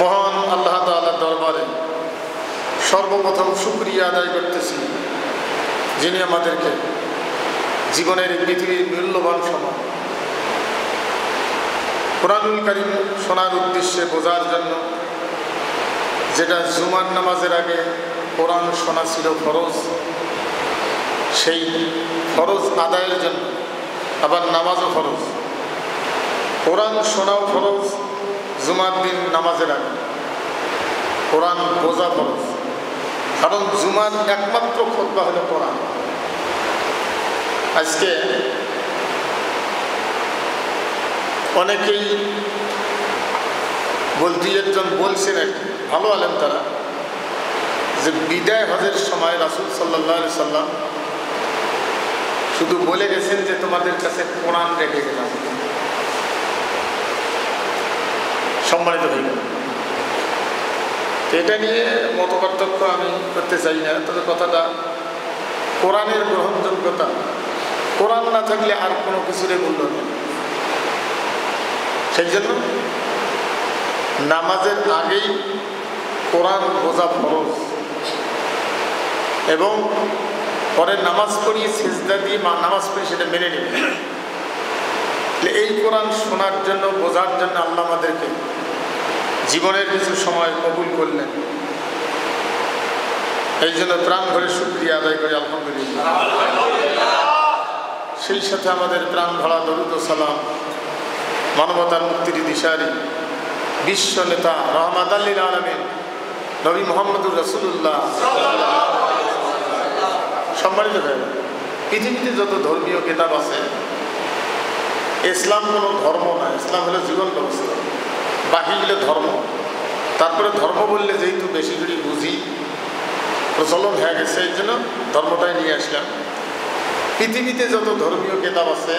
মহান আল্লাহ তাআলার দরবারে সর্বপ্রথম শুকরিয়া আদায় করতেছি, যিনি আমাদেরকে জীবনের পৃথিবীর মূল্যবান সময় কোরআনুল কারীম শোনার উদ্দেশ্যে বোঝার জন্য, যেটা জুমার নামাজের আগে কোরআন শোনা ছিল ফরজ, সেই ফরজ আদায়ের জন্য আবার নামাজও ফরজ, কোরআন শোনাও ফরজ। জুমার দিন নামাজের আগে কোরআন বোঝা ফরজ, কারণ জুমার একমাত্র খুতবা হলো কোরআন। আজকে অনেকেই বলতে একজন বলছেন, ভালো আলেম তারা, যে বিদায় হজের সময় রাসূল সাল্লাল্লাহু আলাইহি সাল্লাম শুধু বলে গেছেন যে তোমাদের কাছে কোরআন রেখে গেলাম, সম্মানিত হয়ে গেল। এটা নিয়ে মতপার্থক্য আমি করতে চাই না, তবে কথাটা কোরআনের গ্রহণযোগ্যতা, কোরআন না থাকলে আর কোনো কিছুরে মূল্য নেই। সেই জন্য নামাজের আগেই কোরআন বোঝা ফরজ, এবং পরে নামাজ পড়িয়ে সিজদা দিয়ে নামাজ পড়ি সেটা মেনে নেবে। এই কোরআন শোনার জন্য, বোঝার জন্য আল্লাহ আমাদেরকে জীবনের কিছু সময় কবুল করলেন। এই জন্য প্রাণ ভরে শুকরিয়া আদায় করি, আলহামদুলিল্লাহ। সেই সাথে আমাদের প্রাণ ভরা দরুদ ও সালাম মানবতার মুক্তির দিশারি বিশ্ব নেতা রহমাতাল লিল আলামিন নবী মুহাম্মদুর রাসূলুল্লাহ। সম্মানিত ভাই, পৃথিবীতে যত ধর্মীয় কিতাব আছে, ইসলাম কোনো ধর্ম না, ইসলাম হলো জীবন ব্যবস্থা। বাকিগুলো ধর্ম। তারপরে ধর্ম বললে যেহেতু বেশি করে বুঝি, প্রচলন হয়ে গেছে, এই জন্য ধর্মটাই নিয়ে আসলাম। পৃথিবীতে যত ধর্মীয় কিতাব আছে,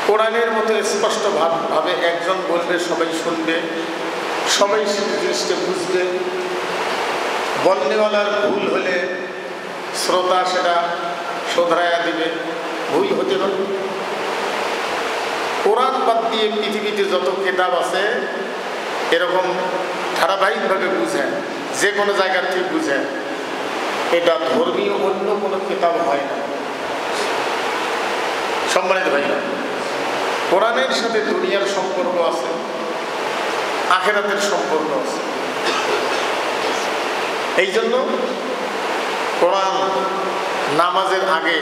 কোরআনের মতো স্পষ্টভাবে একজন বলবে, সবাই শুনবে, সবাই সেই জিনিসটা বুঝবে। বলনেওয়ালার ভুল হলে শ্রোতা সেটা শোধরায়া দিবে, ভুল হতে পারে। কোরআন বাদ দিয়ে পৃথিবীতে যত কিতাব আছে, এরকম ধারাবাহিকভাবে বুঝে, যে কোনো জায়গার থেকে বুঝে, এটা ধর্মীয় অন্য কোনো কিতাব হয় না। সম্মানিত ভাই, কোরআনের সাথে দুনিয়ার সম্পর্ক আছে, আখিরাতের সম্পর্ক আছে। এই জন্য কোরআন নামাজের আগে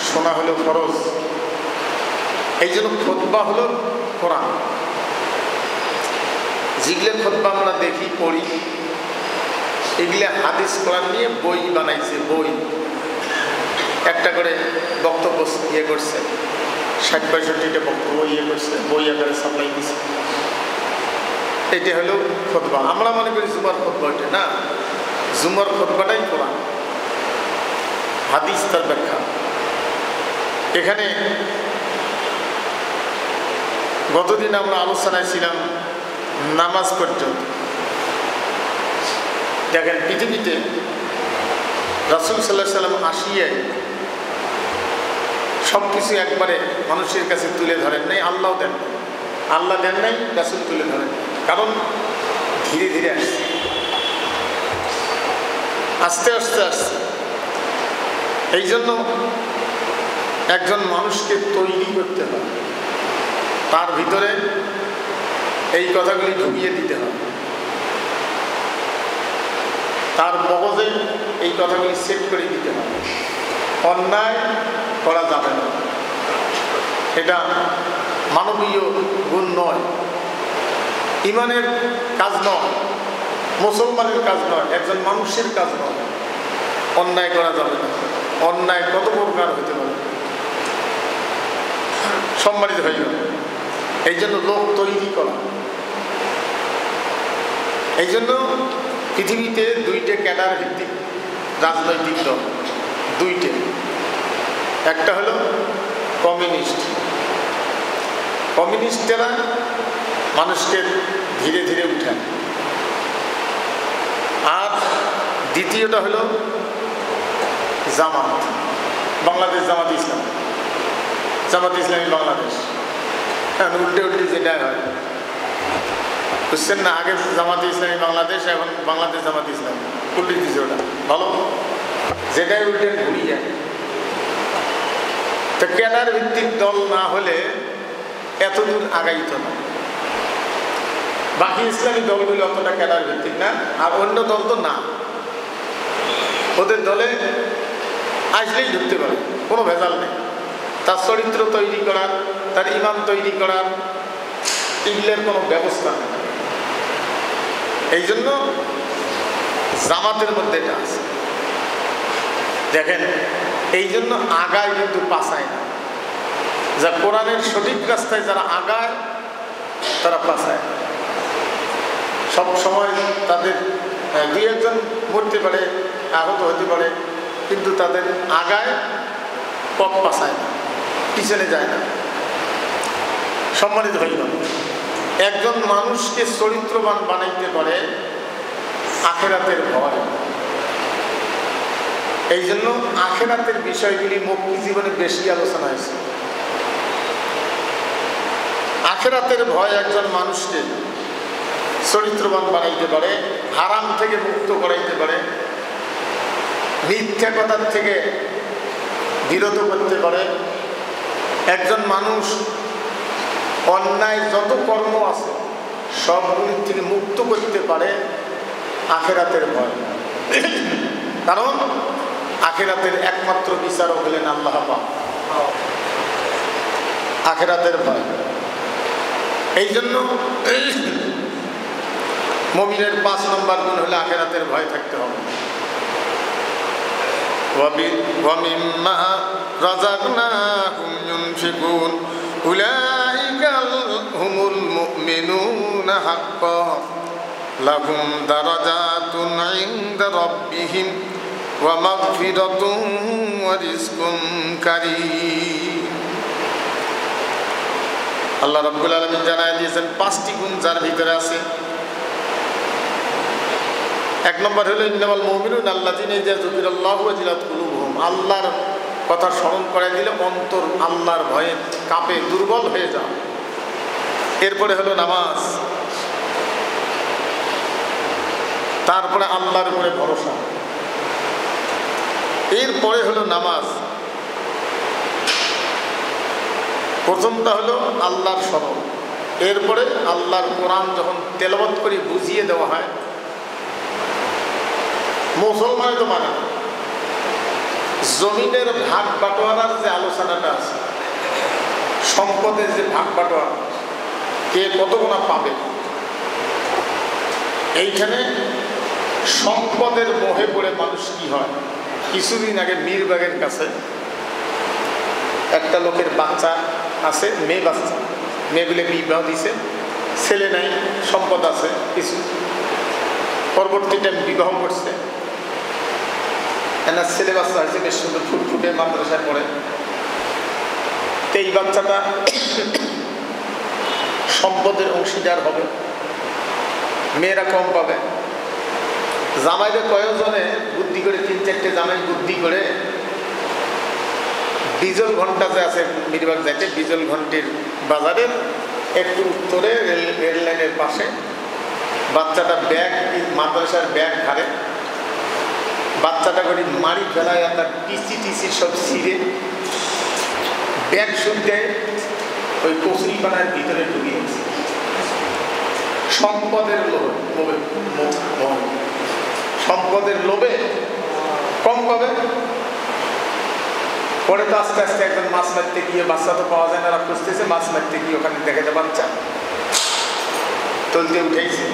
শোনা হলো ফরজ। এই জন্য খুতবা হলো কোরআন। যেগুলো খুতবা আমরা দেখি, পড়ি, এগুলো হাদিস কোরআন নিয়ে বই বানাইছে। বই একটা করে বক্তব্য ইয়ে করছে, 60-65টা বক্তব্য ইয়ে করছে, বই আকারে সাপ্লাই দিচ্ছে। এটা হলো খুতবা। আমরা মনে করি জুমার খুতবা, এটা না, জুমার খুতবাটাই কোরআন, হাদিস তার ব্যাখ্যা। এখানে গতদিন আমরা আলোচনায় ছিলাম নামাজ পর্যন্ত। দেখেন, পৃথিবীতে রাসূল সাল্লাল্লাহু আলাইহি সাল্লাম আসিয়াই সব কিছু একবারে মানুষের কাছে তুলে ধরেন নাই। আল্লাহ দেন নাই, আল্লাহ দেন নাই, রাসূল তুলে ধরেন, কারণ ধীরে ধীরে আসছে, আস্তে আস্তে আসছে। এই জন্য একজন মানুষকে তৈরি করতে হয়, তার ভিতরে এই কথাগুলি ঢুকিয়ে দিতে হয়, তার মগজে এই কথাগুলি সেট করে দিতে হয়। অন্যায় করা যাবে না, এটা মানবীয় গুণ নয়, ইমানের কাজ নয়, মুসলমানের কাজ নয়, একজন মানুষের কাজ নয়। অন্যায় করা যাবে না। অন্যায় কত প্রকার হতে পারে, সম্মানিত হয়ে গেল। এই জন্য লোক তৈরি করা। এই জন্য পৃথিবীতে 2টে ক্যাডার ভিত্তিক রাজনৈতিক দল, 2টে। একটা হলো কমিউনিস্ট। কমিউনিস্টেরা মানুষকে ধীরে ধীরে উঠায়। আর দ্বিতীয়টা হলো জামাত, বাংলাদেশ জামাত ইসলাম, জামাত ইসলামী বাংলাদেশ। উল্টে উল্টে যেটা হয়, বুঝছেন না? আগে জামাতে ইসলামী বাংলাদেশ, এখন বাংলাদেশ জামাতে ইসলামী উল্টে দিচ্ছে। ওটা ভালো, যেটাই উল্টেন ঘুরিয়ে যায়। তো ক্যাডার ভিত্তিক দল না হলে এতদূর আগাইত না। বাকি ইসলামী দলগুলো অতটা ক্যাডার ভিত্তিক না, আর অন্য দল তো না। ওদের দলে আসলেই ঢুকতে পারে, কোনো ভেজাল নেই। তার চরিত্র তৈরি করার, তার ইমান তৈরি করার এগুলোর কোনো ব্যবস্থা নেই। এই জন্য জামাতের মধ্যে এটা আছে। দেখেন, এই জন্য আগায় কিন্তু পাছায় না। যা কোরআনের সঠিক রাস্তায় যারা আগায় তারা পাছায়। সব সময় তাদের দুই একজন মরতে পারে, আহত হতে পারে, কিন্তু তাদের আগায় পথ পাছায় না, পিছনে যায় না। সম্মানিত হইল, একজন মানুষকে চরিত্রবান বানাইতে পারে আখিরাতের ভয়। এই জন্য আখিরাতের বিষয়গুলি মক্কি জীবনে বেশি আলোচনা হয়েছে। আখিরাতের ভয় একজন মানুষকে চরিত্রবান বানাইতে পারে, হারাম থেকে মুক্ত করাইতে পারে, মিথ্যা কথার থেকে বিরত করতে পারে। একজন মানুষ অন্যায় যত কর্ম আছে সবগুলির থেকে মুক্ত করতে পারে আখিরাতের ভয়। কারণ আখিরাতের একমাত্র বিচারক হলেন আল্লাহ পাক। আখিরাতের ভয়। এই জন্য মুমিনের 5 নম্বর গুণ হলে আখিরাতের ভয় থাকতে হবে। وَمِمَّا رَزَقْنَاهُمْ يُنْفِقُونَ أُولَئِكَ هُمُ الْمُؤْمِنُونَ حَقًّا لَهُمْ دَرَجَاتٌ عِندَ رَبِّهِمْ وَمَغْفِرَةٌ وَرِزْقٌ كَرِيمٌ। আল্লাহ রাব্বুল আলামিন জানায় দিয়েছেন 5টি গুণ যার ভিতরে আছে। 1 নম্বর হলো ইন্নামাল মুমিনুনা আল্লাযীনা ইযা যুকিরাল্লাহু ওয়াজিলাত কুলুবুহুম। আল্লাহর কথা স্মরণ করে দিলে অন্তর আল্লাহর ভয়ে কাঁপে, দুর্বল হয়ে যায়। এরপরে হলো নামাজ, তারপরে আল্লাহর উপরে ভরসা, এরপরে হলো নামাজ। প্রথমটা হলো আল্লাহর স্মরণ, এরপরে আল্লাহর কোরআন যখন তেলাওয়াত করে বুঝিয়ে দেওয়া হয়। মুসলমানে তো মানে জমিনের ভাগ বাটোয়ারার যে আলোচনাটা আছে, সম্পদের যে ভাগ বাটোয়ারা, কে কত গুণা পাবে, এইখানে সম্পদের মোহে পড়ে মানুষ কি হয়। কিছুদিন আগে মীরবাগের কাছে একটা লোকের বাচ্চা আছে, মেয়ে বাচ্চা, মেয়েগুলো বিবাহ দিছে, ছেলে নাই, সম্পদ আছে কিছু, পরবর্তী টাইম বিবাহ করছে, এনার ছেলে বাচ্চা হয়েছে, বেশ সুন্দর ফুটফুটে, মাদ্রাসায় পড়ে। তো এই বাচ্চাটা সম্পদের অংশীদার হবে, মেয়েরা কম পাবে। জামাইদের কয়েকজনে বুদ্ধি করে, 3-4টে জামাই বুদ্ধি করে ডিজেল ঘন্টা যে আছে মিরবাগ যাইতে, ডিজেল ঘন্টির বাজারের একটু উত্তরে রেল লাইনের পাশে বাচ্চাটা ব্যাগ, মাদ্রাসার ব্যাগ ঘাড়ে, বাচ্চাটা করে মারি ফেলায়, আপনার টিসি সব ছিঁড়ে ব্যাগ শুনতে ওই কচুরিপানার ভিতরে ঢুকিয়েছে। সম্পদের লোভে, সম্পদের লোভে কম পাবে। পরে তো আস্তে আস্তে একজন মাছ মারতে গিয়ে, বাচ্চা তো পাওয়া যায় না, ওরা খুঁজতেছে, মাছ মারতে গিয়ে ওখানে দেখে যায় বাচ্চা তুলতে উঠেছে।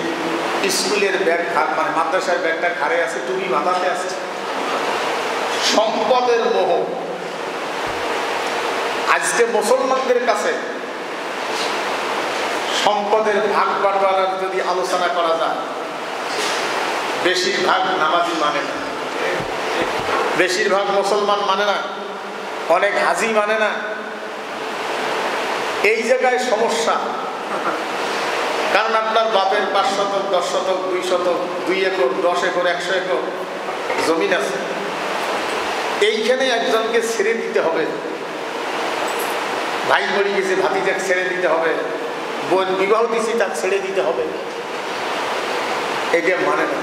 স্কুলের ব্যাগ ঘাট, মানে মাদ্রাসার ব্যাগটা ঘাড়ে আছে, টুপি মাথাতে আসছে। সম্পদের মোহ। আজকে মুসলমানদের কাছে সম্পদের ভাগ বাটোয়ারার যদি আলোচনা করা যায়, বেশিরভাগ নামাজি মানে না, বেশিরভাগ মুসলমান মানে না, অনেক হাজি মানে না। এই জায়গায় সমস্যা। কারণ আপনার বাপের 5 শতক, 10 শতক, 2 শতক, 2 একর, 10 একর, 100 একর জমিন আছে। এইখানে একজনকে ছেড়ে দিতে হবে, ভাই মরে গেছে ভাতিজাকে ছেড়ে দিতে হবে, বোন বিবাহ দিছি তাকে ছেড়ে দিতে হবে, এটা মানে না।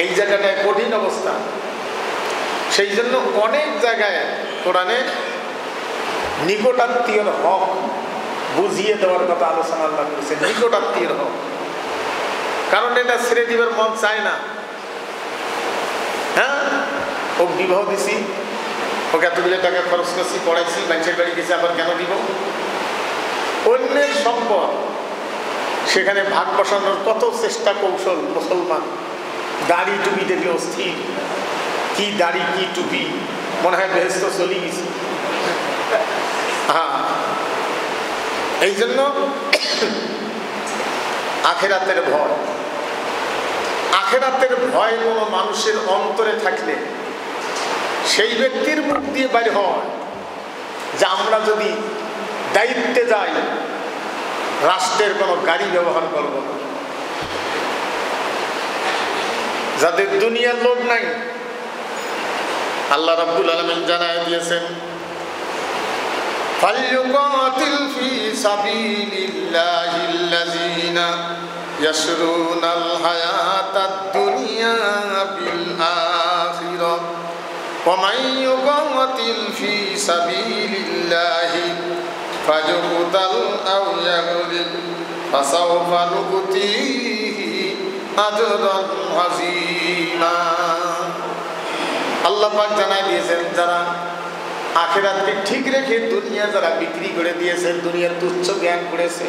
এই জায়গাটায় কঠিন অবস্থা। সেই জন্য অনেক জায়গায় কোরআনে নিকটাত্মীয়র হক বুঝিয়ে দেওয়ার কথা আলোচনা আল্লাহ করেছে। নিকটাত্মীয়র হক, কারণ এটা ছেড়ে দিবার মন চায় না। হ্যাঁ, ও বিবাহ দিছি, ওকে এতগুলো টাকা খরচ করছি, পড়াইছি, মানুষের বাড়ি গেছি, আবার কেন দিব? অন্যের সম্পদ সেখানে ভাগ বসানোর কত চেষ্টা কৌশল। মুসলমান দাড়ি টুপি দেখে অস্থির, কি দাড়ি কি টুপি, মনে হয় বেহেস্ত চলে গেছে। হ্যাঁ, এই জন্য আখেরাতের ভয়, আখেরাতের ভয় কোনো মানুষের অন্তরে থাকলে সেই ব্যক্তির মুখ দিয়ে বাইরে হয় যে আমরা যদি দায়িত্বে যাই রাষ্ট্রের কোনো গাড়ি ব্যবহার করব না। যাদের দুনিয়ার লোভ নাই, আল্লাহ রাব্বুল আলামিন জানায় দিয়েছেন ফালইউকাতিল ফি সাবিলিল্লাহিল্লাযীনা ইয়াশরুনাল হায়াতাদ দুনিয়া বিল আখিরাহ ওয়া মান ইউকাতিল ফি সাবিলিল্লাহি ফায়ুকতাল আও ইয়াগলিব ফাসাওফা নুতিহি আজরান আযীমা। আল্লাহ পাক জানায় দিয়েছেন যারা আখিরাতকে ঠিক রেখে দুনিয়া যারা বিক্রি করে দিয়েছে, দুনিয়ার তুচ্ছ জ্ঞান করেছে,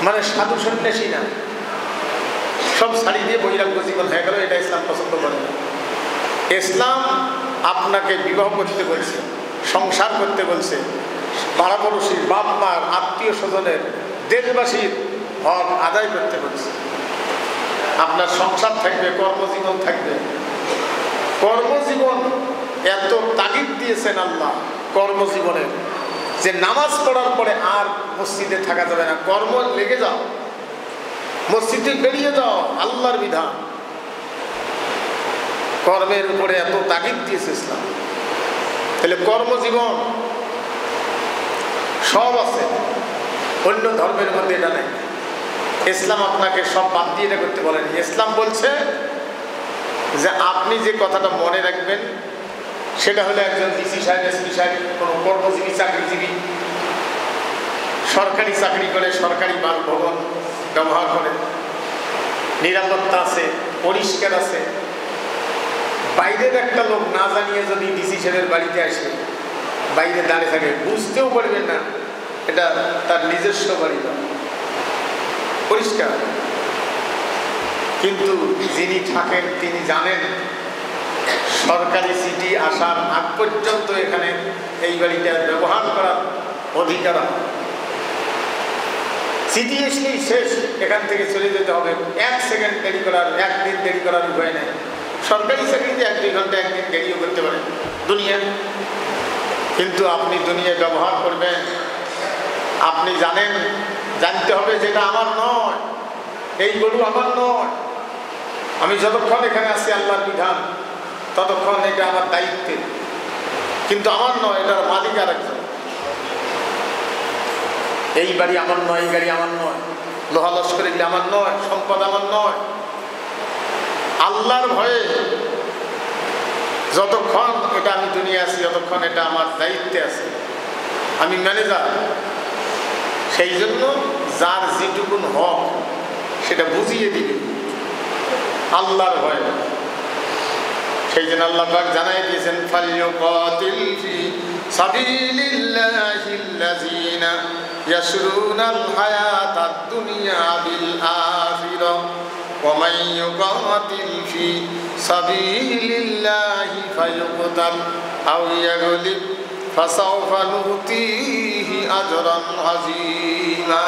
মানে সাধু সন্ন্যাসী না, সব ছাড়ি দিয়ে বৈরাগ্য জীবন হয়ে গেল, এটা ইসলাম পছন্দ করে না। ইসলাম আপনাকে বিবাহ করতে বলছে, সংসার করতে বলছে, পাড়াপড়শির, বাপ মার, আত্মীয় স্বজনের, দেশবাসীর হক আদায় করতে বলছে। আপনার সংসার থাকবে, কর্মজীবন থাকবে। কর্মজীবন এত তাগিদ দিয়েছেন আল্লাহ কর্মজীবনে যে নামাজ পড়ার পরে আর মসজিদে থাকা যাবে না, কর্ম লেগে যাও, মসজিদে বেরিয়ে যাও, আল্লাহর বিধান। কর্মের উপরে এত তাগিদ দিয়েছে ইসলাম। তাহলে কর্মজীবন সব আছে, অন্য ধর্মের মধ্যে এটা নেই। ইসলাম আপনাকে সব বাদ দিয়ে এটা করতে বলেন। ইসলাম বলছে যে আপনি যে কথাটা মনে রাখবেন সেটা হলো একজন ডিসি সাহেব, এসপি সাহেব, কোনো কর্মজীবী, চাকরিজীবী, সরকারি চাকরি করে, সরকারি বাসভবন ব্যবহার করে, নিরাপত্তা আছে, পরিষ্কার আছে। বাইরের একটা লোক না জানিয়ে যদি ডিসি সাহেবের বাড়িতে আসে, বাইরে দাঁড়িয়ে থাকে, বুঝতেও পারবেন না এটা তার নিজস্ব বাড়ি না, পরিষ্কার। কিন্তু যিনি থাকেন তিনি জানেন সরকারি চিঠি আসার আগ পর্যন্ত এখানে এই বাড়িটা ব্যবহার করার অধিকার। চিঠি এসলেই শেষ, এখান থেকে চলে যেতে হবে। 1 সেকেন্ড দেরি করার, 1 দিন দেরি করার উপায় নেই। সরকারি চাকরিতে 1-2 ঘন্টা, 1 দিন দেরিও করতে পারেন দুনিয়া। কিন্তু আপনি দুনিয়া ব্যবহার করবেন, আপনি জানেন, জানতে হবে যেটা আমার নয়, এই গরু আমার নয়। আমি যতক্ষণ এখানে আছি আল্লাহর বিধান, ততক্ষণ এটা আমার দায়িত্বে, কিন্তু আমার নয়, এটার মালিক আরেকজন। এই বাড়ি আমার নয়, এই গাড়ি আমার নয়, লোহা লস্কর এগুলি আমার নয়, সম্পদ আমার নয়। আল্লাহর ভয়ে যতক্ষণ এটা আমি দুনিয়া আছি, যতক্ষণ এটা আমার দায়িত্বে আছে, আমি ম্যানেজার। সেই জন্য যার যেটুকুন হক সেটা বুঝিয়ে দিবে আল্লাহর ভয়। সেই জন্য আল্লাহ পাক জানাই দিয়েছেন ফালইউকাতিল ফি সাবিলিল্লাহিল্লাযীনা ইয়াশরুনাল হায়াতাদ দুনিয়া বিল আখিরাহ ওয়া মান ইউকাতিল ফি সাবিলিল্লাহি ফায়ুকতাল আও ইয়াগলিব ফাসাওফা নুতিহি আজরান আযীমা।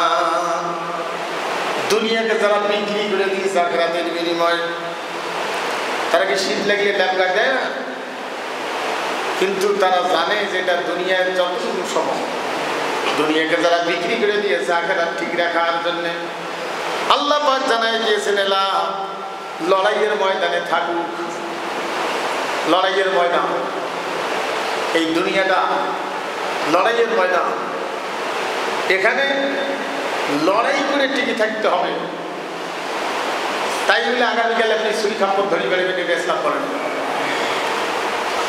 দুনিয়াকে যারা বিক্রি করে দিয়েছে আখিরাতের বিনিময়ে, তারা কি শীত লাগলে ল্যাপগা দেয় না? কিন্তু তারা জানে যে এটা দুনিয়ার যতটুকু সময়, দুনিয়াকে যারা বিক্রি করে দিয়েছে আখিরাত ঠিক রাখার জন্য, আল্লাহ পাক জানাই দিয়েছেন এলা লড়াইয়ের ময়দানে থাকুক। লড়াইয়ের ময়দান, এই দুনিয়াটা লড়াইয়ের ময়দান। এখানে লড়াই করে টিকে থাকতে হবে। তাই বলে আগামীকালে আপনি ছুরি খাপ্পর ধরি বেড়েবেন, এটা ইসলাম করেন,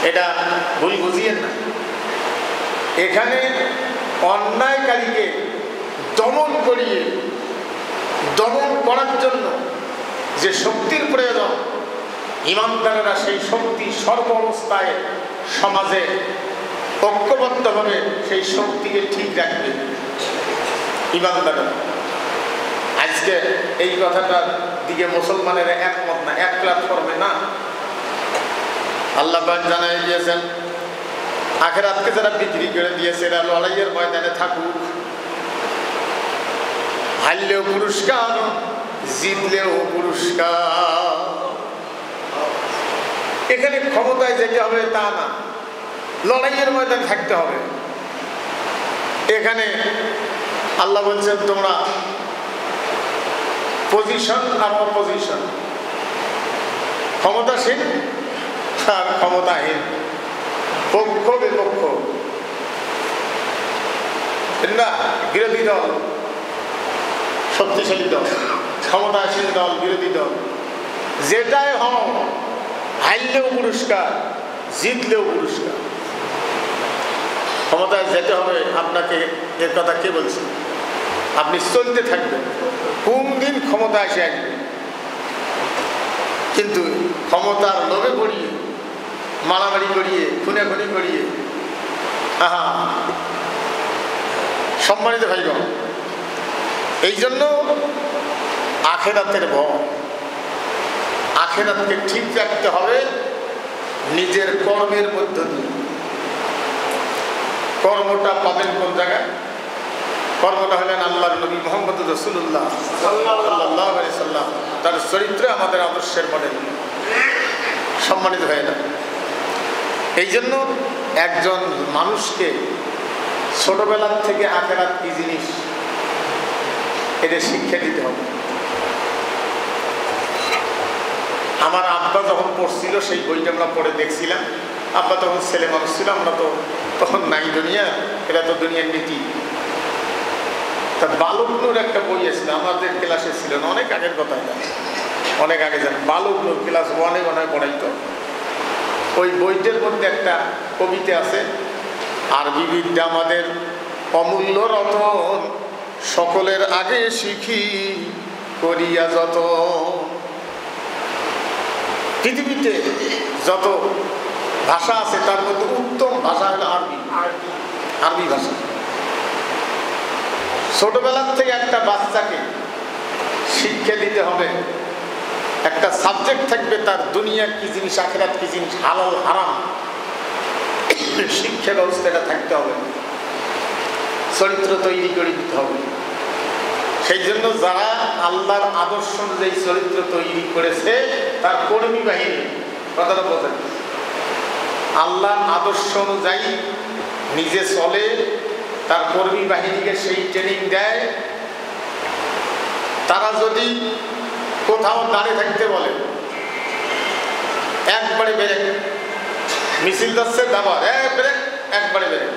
এটা ভুল বুঝিয়েন না। এখানে অন্যায়কারীকে দমন করার জন্য যে শক্তির প্রয়োজন, ইমানদারেরা সেই শক্তি সর্ব অবস্থায় সমাজে ঐক্যবদ্ধভাবে সেই শক্তিকে ঠিক রাখবে ইমানদারেরা। আজকে এই কথাটার দিকে মুসলমানেরা একমত না, এক প্ল্যাটফর্মে না। আল্লাহ পাক জানাই দিয়েছেন আখিরাতকে যারা বিক্রি করে দিয়েছে এরা লড়াইয়ের ময়দানে থাকুক, হারলেও পুরস্কার, জিতলেও পুরস্কার। এখানে ক্ষমতায় যেতে হবে তা না, লড়াইয়ের ময়দানে থাকতে হবে। এখানে আল্লাহ বলছেন তোমরা পজিশন আর অপোজিশন, ক্ষমতাসীন আর ক্ষমতাহীন, পক্ষ বিপক্ষ, না বিরোধী দল, শক্তিশালী দল, ক্ষমতাসীন দল, বিরোধী দল, যেটাই হও হারলেও পুরস্কার, জিতলেও পুরস্কার। ক্ষমতায় যেতে হবে আপনাকে, এর কথা কে বলছে? আপনি চলতে থাকবেন, কোন দিন ক্ষমতা এসে আসবে। কিন্তু ক্ষমতার লোভে পড়িয়ে, মারামারি করিয়ে, খুনাখুনি করিয়ে, সম্মানিত ভাইগণ, এই জন্য আখিরাতের ভয়, আখিরাতকে ঠিক রাখতে হবে নিজের কর্মের মধ্য দিয়ে। কর্মটা পাবেন কোন জায়গায়? কর্মটা হলেন আল্লাহর নবী মুহাম্মদ রাসূলুল্লাহ সাল্লাল্লাহু আলাইহি সাল্লাম, তার চরিত্রে আমাদের আদর্শের মডেল। সম্মানিত ভাইরা, এই জন্য একজন মানুষকে ছোটবেলার থেকে আখিরাত কি জিনিস এটা শিক্ষা দিতে হবে। আমার আব্বা যখন পড়ছিল সেই বইটা আমরা পড়ে দেখছিলাম। আব্বা তখন ছেলে মানুষ ছিল, আমরা তো তখন নাই দুনিয়া, এটা তো দুনিয়ার নীতি। তা বালকনুর একটা বই এসেছিল, আমাদের ক্লাসে ছিল না, অনেক আগের কথা, অনেক আগে জানেন। বালকনুর ক্লাস 1-এ মনে পড়াইতো। ওই বইটার মধ্যে একটা কবিতা আছে, আরবি বিদ্যা আমাদের অমূল্য রতন, সকলের আগে শিখি করিয়া যত। পৃথিবীতে যত ভাষা আছে তার মধ্যে উত্তম ভাষা হলো আরবি ভাষা। ছোটবেলার থেকে একটা বাচ্চাকে শিক্ষা দিতে হবে, একটা সাবজেক্ট থাকবে তার দুনিয়া কি জিনিস, আখিরাত কি জিনিস, হালাল হারাম, শিক্ষা ব্যবস্থাটা থাকতে হবে, চরিত্র তৈরি করে দিতে হবে। সেই জন্য যারা আল্লাহর আদর্শ অনুযায়ী চরিত্র তৈরি করেছে তার কর্মী বাহিনী, কথাটা বোঝেন, আল্লাহর আদর্শ অনুযায়ী নিজে চলে, তার কর্মী বাহিনীকে সেই ট্রেনিং দেয়। তারা যদি কোথাও দাঁড়িয়ে থাকতে বলে, একবারে ব্রেক, মিছিল যাচ্ছে দাবার ব্রেক, একবারে ব্রেক,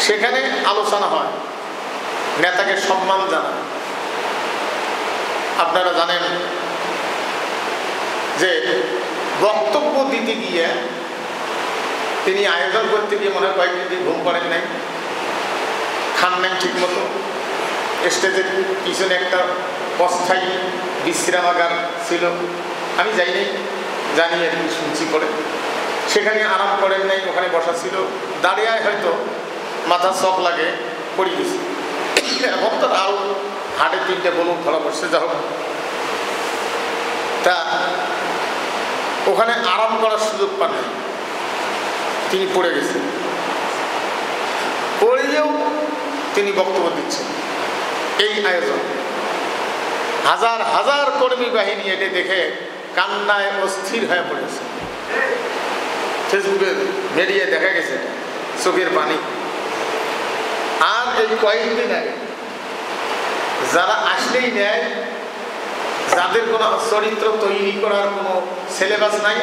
সেখানে আলোচনা হয়, নেতাকে সম্মান জানায়। আপনারা জানেন যে বক্তব্য দিতে গিয়ে তিনি আয়োজন করতে গিয়ে মনে হয় কয়েকদিন দিন ঘুম করেন নাই, খান নাই ঠিক মতো। স্টেজের পিছনে একটা অস্থায়ী বিশ্রামাগার ছিল, আমি যাই নাই, জানি আর কি শুনছি করে। সেখানে আরাম করেন নাই, ওখানে বসা ছিল, দাঁড়িয়ে হয়তো মাথার চক লাগে পড়ে গেছে। এখন তো আরও হাটে 3টে বলুন ধরা পড়ছে, যা হোক। তা ওখানে আরাম করার সুযোগ পান নাই, তিনি পড়ে গেছেন। পড়েও তিনি বক্তব্য দিচ্ছেন। এই আয়োজন হাজার হাজার কর্মী বাহিনী এটি দেখে কান্নায় অস্থির হয়ে পড়েছে। ফেসবুকে মিডিয়ায় দেখা গেছে চোখের পানি। আর এই কয়েকদিন আগে যারা আসলেই নেয়, যাদের কোনো চরিত্র তৈরি করার কোনো সিলেবাস নাই,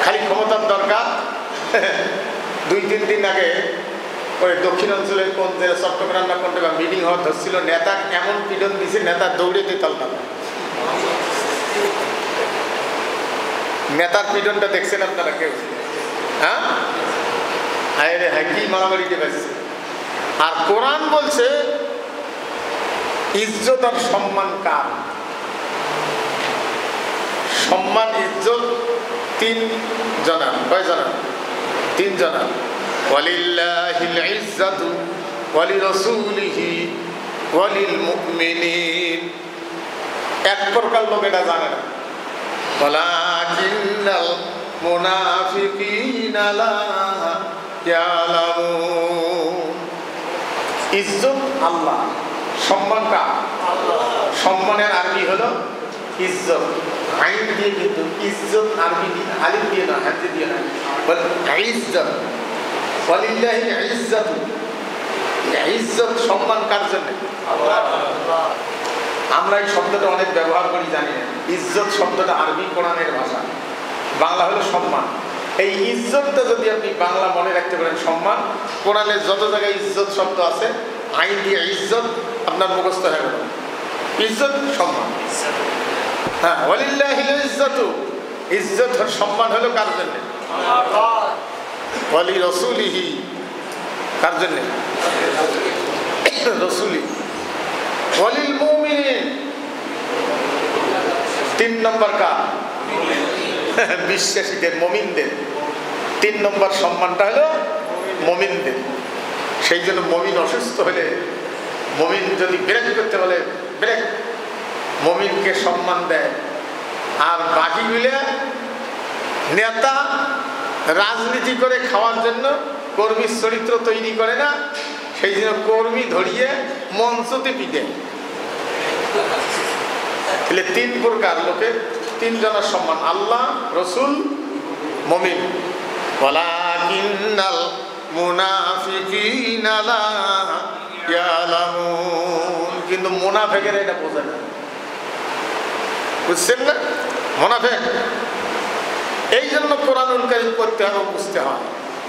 খালি ক্ষমতার দরকার। 2-3 দিন আগে ওই দক্ষিণাঞ্চলের কোন জেলা, চট্টগ্রাম না কোনটা মিটিং হওয়ার ধরছিল, নেতা এমন পিডন দিছে, নেতা দৌড়ে দিতাল না। নেতার পিডনটা দেখছেন আপনারা কেউ? হ্যাঁ, হায় রে হায়, কি মারামারিতে বেঁচেছে। আর কোরআন বলছে ইজ্জত আর সম্মান কার? সম্মান ইজ্জত তিন জনা। কয় জনা? তিন জনা। ওয়ালিল্লাহিল ইজ্জাতু ওয়ালিরাসূলিহি ওয়ালিল মুমিনিন। এক প্রকার লোক এটা জানে না, ওয়ালাকিন্নাল মুনাফিকিনা লা ইয়ালামুন। ইজ্জত আল্লাহ, সম্মান কার? সম্মানের আরবি হলো ইজ্জত। আইন দিয়ে কিন্তু ইজ্জত আরবি আলিফ দিয়ে না, হাতে দিয়ে না, ইজ্জত। ওয়ালিল্লাহিল ইজ্জাতু, ইজ্জত সম্মান কার জন্য? আমরা এই শব্দটা অনেক ব্যবহার করি, জানি না। ইজ্জত শব্দটা আরবি কোরআনের ভাষা, বাংলা হলো সম্মান। এই ইজ্জতটা যদি আপনি বাংলা মনে রাখতে পারেন সম্মান, কোরআনের যত জায়গায় ইজ্জত শব্দ আছে আইন দিয়ে ইজ্জত আপনার মুখস্থ হয়ে গেল। ইজ্জত সম্মান। হ্যাঁ, ওয়ালিল্লাহিল ইজ্জাতু, ইজ্জত সম্মান হলো কার জন্য? ওয়ালি রাসূলিহি, কার জন্য? রাসূলি। ওয়ালিল মুমিনিন, তিন নম্বর কার? বিশ্বাসীদের, মুমিনদের। তিন নম্বর সম্মানটা হলো মুমিনদের। সেই জন্য মুমিন অসুস্থ হলে, মুমিন যদি ব্রেক করতে বলে ব্রেক, মুমিনকে সম্মান দেয়। আর বাকিগুলো নেতা রাজনীতি করে খাওয়ার জন্য কর্মীর চরিত্র তৈরি করে না, সেই জন্য কর্মী ধরিয়ে মঞ্চতে পিটে। তাহলে তিন প্রকার লোকের তিন জনের সম্মান, আল্লাহ, রসুল, মুমিন। ওয়ালাকিন্নাল মুনাফিকিনা লা ইয়ালামুন। কিন্তু মুনাফিকেরা এটা বোঝে না, বুঝছেন না? মুনাফিক। এই জন্য কোরআনুল কারীম পড়তে হবে, বুঝতে হয়।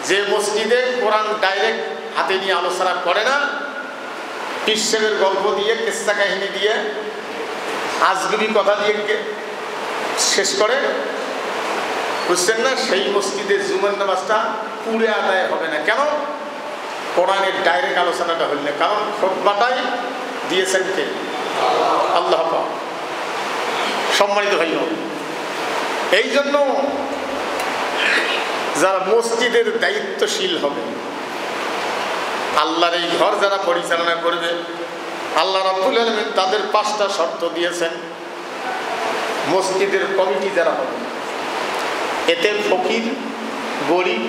যে মসজিদে কোরআন ডাইরেক্ট হাতে নিয়ে আলোচনা করে না, পীর গল্প দিয়ে, কিস্সা কাহিনী দিয়ে, আজগুবি কথা দিয়ে শেষ করে, বুঝছেন না? সেই মসজিদে জুমার নামাজটা পুরে আদায় হবে না। কেন? কোরআনের ডাইরেক্ট আলোচনাটা হল না। কারণ খুতবাটাই দিয়েছেন কে? আল্লাহ পাক। সম্মানিত ভাই, এই জন্য যারা মসজিদের দায়িত্বশীল হবে, আল্লাহর এই ঘর যারা পরিচালনা করবে, আল্লাহ রাব্বুল আলামিন তাদের 5টা শর্ত দিয়েছেন। মসজিদের কমিটি যারা হবে, এতে ফকির, গরিব,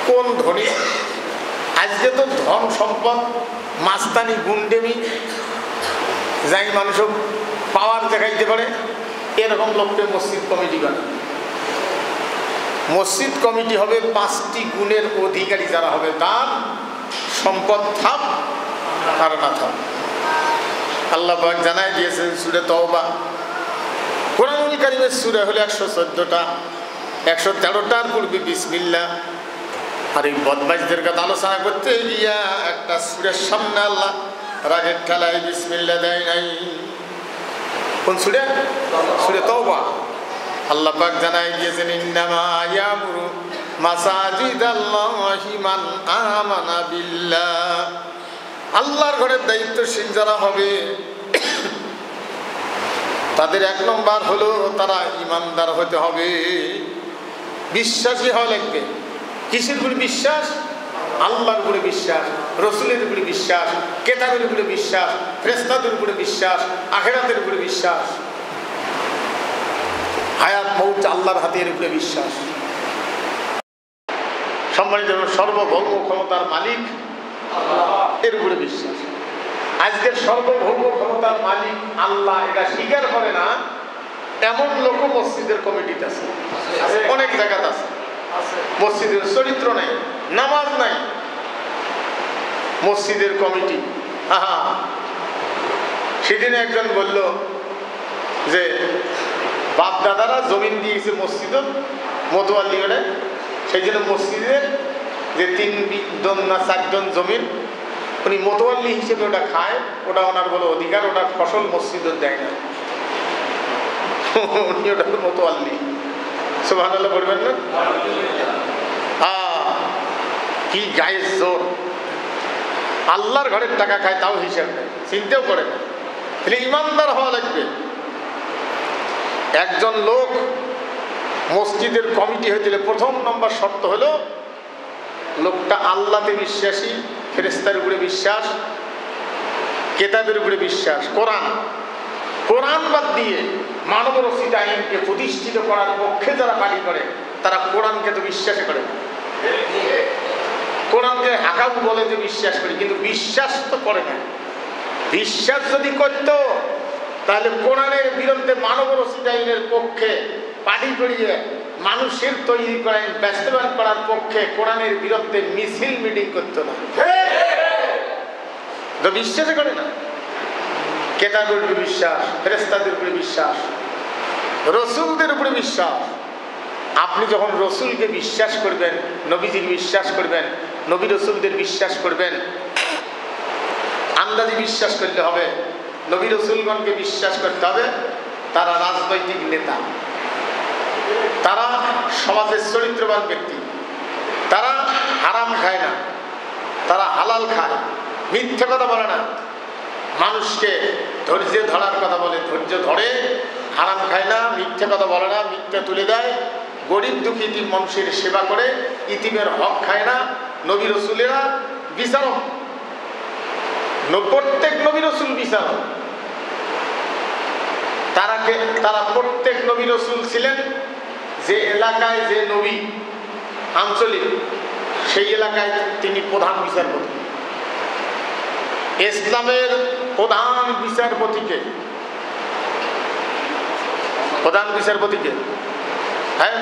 কোন ধনী, আজকে তো ধন সম্পদ, মাস্তানি, গুন্ডেমি, যাই মানুষ পাওয়ার দেখাইতে পারে, এরকম লোককে মসজিদ কমিটি বানাবে। মসজিদ কমিটি হবে 5টি গুণের অধিকারী যারা হবে, তার সম্পদ থাক আর না থাক। আল্লাহ পাক জানাই দিয়েছেন সূরা তাওবা। কোরআনুল কারীমের সূরা হলো 114টা, 113টার পূর্বে বিসমিল্লাহ। আর এই বদমাইশদের কথা আলোচনা করতে গিয়া একটা সূরার সামনে আল্লাহ রাগের ঠেলায় বিসমিল্লাহ দেয় নাই। কোন সূরা? সূরা তাওবা। আল্লাহ পাক জানাই দিয়েছেন, ইন্নামা ইয়ামুরু মাসাজিদাল্লাহি মান আমানা বিল্লাহ। আল্লাহর ঘরের দায়িত্বশীল যারা হবে, তাদের 1 নম্বর হলো তারা ইমানদার হতে হবে, বিশ্বাসী হওয়া লাগবে। কিসের উপরে বিশ্বাস? আল্লাহর উপরে বিশ্বাস, রসুলের উপরে বিশ্বাস, কেতাবের উপরে বিশ্বাস, ফেরেশতাদের উপরে বিশ্বাস, আখিরাতের উপরে বিশ্বাস, হায়াত মউত আল্লাহর হাতের উপরে বিশ্বাস। সম্মানিত সর্বভৌম ক্ষমতার মালিক আল্লাহ, এর উপরে বিশ্বাস। আজকের সর্বভৌম ক্ষমতার মালিক আল্লাহ এটা স্বীকার করে না এমন লোক মসজিদের কমিটিতে আছে, অনেক জায়গাতে আছে। মসজিদের চরিত্র নাই, নামাজ নাই, মসজিদের কমিটি। সেদিন একজন বলল যে বাপ দাদারা জমিন দিয়েছে মসজিদ মতোয়াল্লি, সেই জন্য মসজিদের যে 3 জন না 4 জন জমির, উনি মোতওয়াল্লি হিসেবে ওটা খায়, ওটা ওনার বলে অধিকার, ওটা ফসল মসজিদও দেয় না, উনি ওটা মোতওয়াল্লি। সুবহানাল্লাহ বলবেন না? কি গায়ের জোর! আল্লাহর ঘরের টাকা খায়, তাও হিসাব নেই, চিন্তাও করে না। তাহলে ইমানদার হওয়া লাগবে। একজন লোক মসজিদের কমিটি হইতে প্রথম নম্বর শর্ত হলো লোকটা আল্লাহতে বিশ্বাসী, ফেরেশতার উপরে বিশ্বাস, কেতাবের উপরে বিশ্বাস, কোরআন বাদ দিয়ে মানব রচিত আইনকে প্রতিষ্ঠিত করার পক্ষে যারা পানি করে তারা কোরআনকে তো বিশ্বাস করে না। কোরআনকে হাকাম বলে যে বিশ্বাস করি, কিন্তু বিশ্বাস তো করে না। বিশ্বাস যদি করতো তাহলে কোরআনের বিরুদ্ধে মানব রচিত আইনের পক্ষে পানি করিয়ে মানুষের তৈরি করেন বাস্তবায়ন করার পক্ষে কোরআনের বিরুদ্ধে মিছিল মিটিং করতো না। তো বিশ্বাস করে না। কেতাবের উপরে বিশ্বাস, ফেরেশতাদের উপরে বিশ্বাস, রসুলদের উপরে বিশ্বাস। আপনি যখন রসুলকে বিশ্বাস করবেন, নবীজিকে বিশ্বাস করবেন, নবী রসুলদের বিশ্বাস করবেন, আন্দাজি বিশ্বাস করতে হবে। নবী রসুলগণকে বিশ্বাস করতে হবে তারা রাজনৈতিক নেতা, তারা সমাজের চরিত্রবান ব্যক্তি, তারা হারাম খায় না, তারা হালাল খায়, মিথ্যে কথা বলে না, মানুষকে ধৈর্য ধরার কথা বলে, ধৈর্য ধরে, হারাম খায় না, মিথ্যে কথা বলে না, মিথ্যে তুলে দেয়, গরিব দুঃখী মানুষের সেবা করে, ইতিমের হক খায় না। নবী রসুলেরা বিচারক, প্রত্যেক নবী রসুল বিচারক। তারা প্রত্যেক নবী রসুল ছিলেন যে এলাকায় যে নবী আঞ্চলিক, সেই এলাকায় তিনি প্রধান বিচারপতি। ইসলামের প্রধান বিচারপতিকে হ্যাঁ,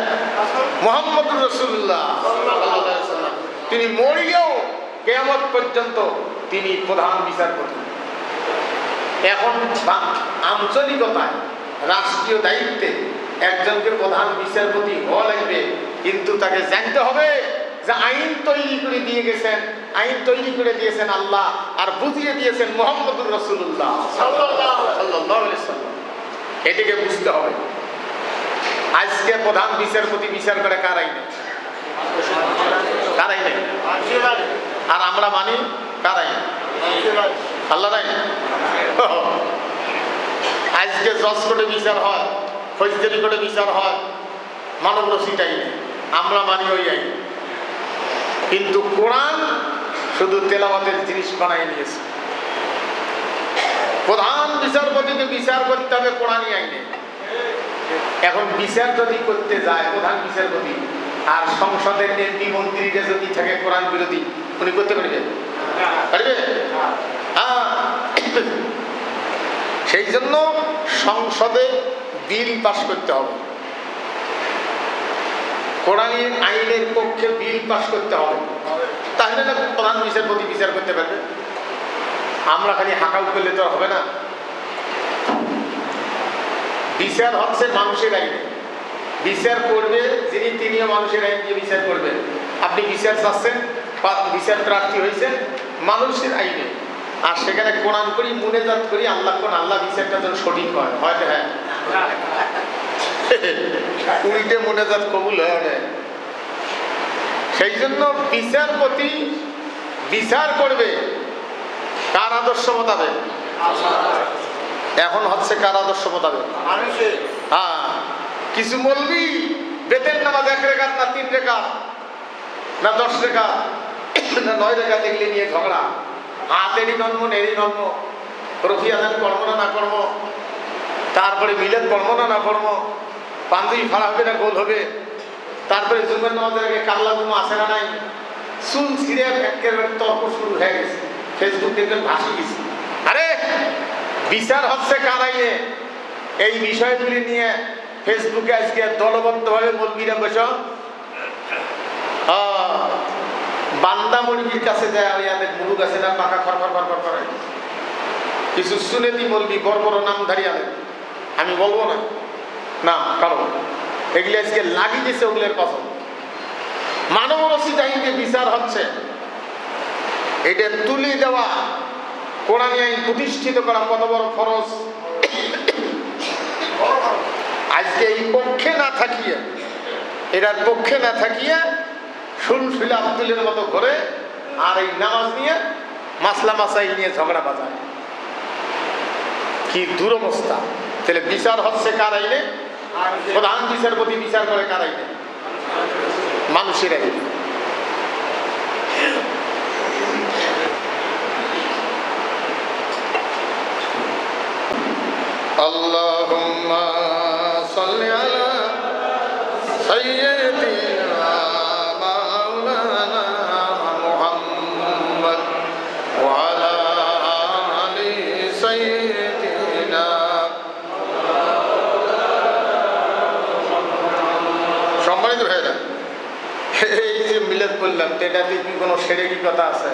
মুহাম্মদুর রাসূলুল্লাহ সাল্লাল্লাহু আলাইহি ওয়াসাল্লাম, তিনি মরিয়াও কিয়ামত পর্যন্ত তিনি প্রধান বিচারপতি। এখন আঞ্চলিকতায় রাষ্ট্রীয় দায়িত্বে একজনকে প্রধান বিচারপতি হওয়া লাগবে, কিন্তু তাকে জানতে হবে যে আইন তৈরি করে দিয়েছেন আল্লাহ, আর বুঝিয়ে দিয়েছেন মুহাম্মদুর রাসূলুল্লাহ সাল্লাল্লাহু আলাইহি ওয়াসাল্লাম। এটাকে বুঝতে হবে। আজকে প্রধান বিচারপতি বিচার করে কার আইনে? আর আমরা মানি কার আইন? আল্লাহর আইন। আজকে জজ কোর্টে বিচার হয়, ফৌজদারি কোর্টে বিচার হয় মানব রচিত আইনে, আমরা মানি ওই আইন। কিন্তু কোরআন শুধু তেলাওয়াতের জিনিস বানাই নিয়েছে। প্রধান বিচারপতিকে বিচার করতে হবে কোরআনী আইনে। এখন বিচার যদি করতে যায় প্রধান বিচারপতি, আর সংসদের এমপি মন্ত্রীরা যদি থাকে কোরআন বিরোধী, উনি করতে পারবে? সেই জন্য সংসদে বিল পাস করতে হবে, কোরআনী আইনের পক্ষে বিল পাস করতে হবে, তাহলে না প্রধান বিচারপতি বিচার করতে পারবে। আমরা খালি হাঁকাউ করলে তো হবে না। বিচার হচ্ছে মানুষের আইনে, বিচার করবে যিনি, তিনিও মানুষের আইন দিয়ে বিচার করবেন। আপনি বিচার চাচ্ছেন, বিচার প্রার্থী হয়েছেন মানুষের আইনে, আর সেখানে কোরআন করি মুনাজাত করি আল্লাহ কোন আল্লাহ বিচারটা যেন সঠিক হয়, হয়তো হ্যাঁ উল্টে মুনাজাত কবুল হয় না। সেই জন্য বিচারপতি বিচার করবে কার আদর্শ মোতাবেক? এখন হচ্ছে কার আদর্শ মোতাবেক? হ্যাঁ, কিছু মৌলবি বেতের নামাজ 1 রেখাত না 3 রেখাত না 10 রেখাত না 9 রেখাত এগুলি নিয়ে ঝগড়া। হাতেরই জন্ম নেরই জন্ম, রফি আজান কর্ম না কর্ম, তারপরে মিলাদ কর্ম না কর্ম, পাঞ্জাবি ফাড়া হবে না গোল হবে, তারপরে জুমের নামাজের আগে কাল্লা জুমা আসে না নাই, চুল ছিঁড়ে একেবারে তর্ক শুরু হয়ে গেছে, ফেসবুক দেখবেন ভাসি গেছে। আরে বিচার হচ্ছে কার আইনে? এই বিষয়গুলি নিয়ে ফেসবুকে আজকে দলবদ্ধভাবে মৌলবীরা বসে বান্দা মুরগির কাছে যায়, আর ইয়াদের মুরুগ আছে না পাকা খরখর খরখর করে। কিছু সুনেতি মৌলবী বড় বড় নামধারী আলেন, আমি বলবো না নাম, কারণ এগুলি আজকে লাগিয়ে দিয়েছে ওগুলোর পছন্দ। মানবরচিত আইনকে বিচার হচ্ছে, এটা তুলে দেওয়া, কোরআনী আইন প্রতিষ্ঠিত করা কত বড় ফরজ। আজকে এই পক্ষে না থাকিয়ে, এটার পক্ষে না থাকিয়ে সুলসুল আব্দুলের মতো করে আর এই নামাজ নিয়ে মাসলা মাসাইল নিয়ে ঝগড়া বাজায়, কি দুরবস্থা। তাহলে বিচার হচ্ছে কার আইনে? প্রধান বিচারপতি বিচার করে কার আইনে? মানুষের আইনে। আল্লাহুম্মা সাল্লি আলা সাইয়্যিদিনা মাওলানা মুহাম্মদ ওয়া আলা আলি সাইয়্যিদিনা। সম্মানিত ভাইরা, এই যে মিলাদ করলাম, এটাতে কি কোনো সেরেকি কথা আছে?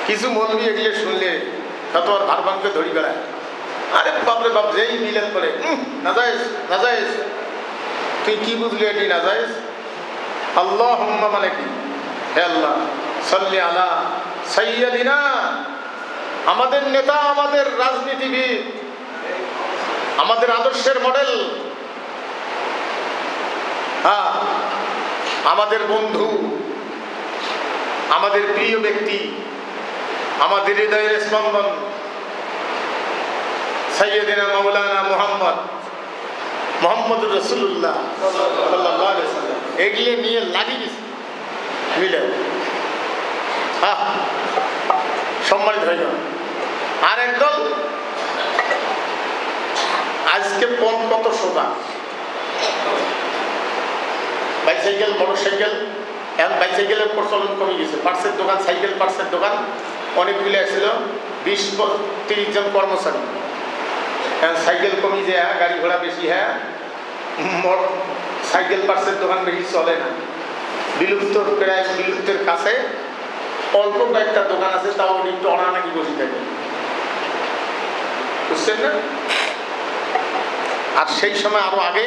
কিছু মৌলবি এগুলো শুনলে ফতোয়ার ভার ভাঙকে ধরি বেড়ায়। আরে বাপরে বাপ, যেই মিলাদ করে নাজায়েজ নাজায়েজ। তুই কি বুঝলি এটি নাজায়েজ? আল্লাহুম্মা মানে কি? হে আল্লাহ সাল্লি আলা সাইয়্যিদিনা, আমাদের নেতা, আমাদের রাজনীতিবিদ, আমাদের আদর্শের মডেল, হ্যাঁ, আমাদের বন্ধু, আমাদের প্রিয় ব্যক্তি, আমাদের হৃদয়ের স্পন্দন সাইয়্যিদিনা মাওলানা মুহাম্মদুর রাসূলুল্লাহ সাল্লাল্লাহু আলাইহি ওয়াসাল্লাম, এগুলো নিয়ে লাগি গেছে মিলে। সম্মানিত হয়ে গেল। আর একদল আজকে পথ কত সোজা, বাইসাইকেল, মোটরসাইকেল। এখন বাইসাইকেলের প্রচলন কমে গেছে। পার্টসের দোকান, সাইকেল পার্টসের দোকান অনেকগুলি আসছিল, 20-30 জন কর্মচারী। এখন সাইকেল কমে যায়, গাড়ি ঘোড়া বেশি, হ্যাঁ, সাইকেল পার্টসের দোকান বেশি চলে না। বিলুপ্ত, প্রায় বিলুপ্তের কাছে অল্প কয়েকটা দোকান আছে, তাও একটু অনানাকি বসে থাকে, বুঝছেন না? আর সেই সময় আরো আগে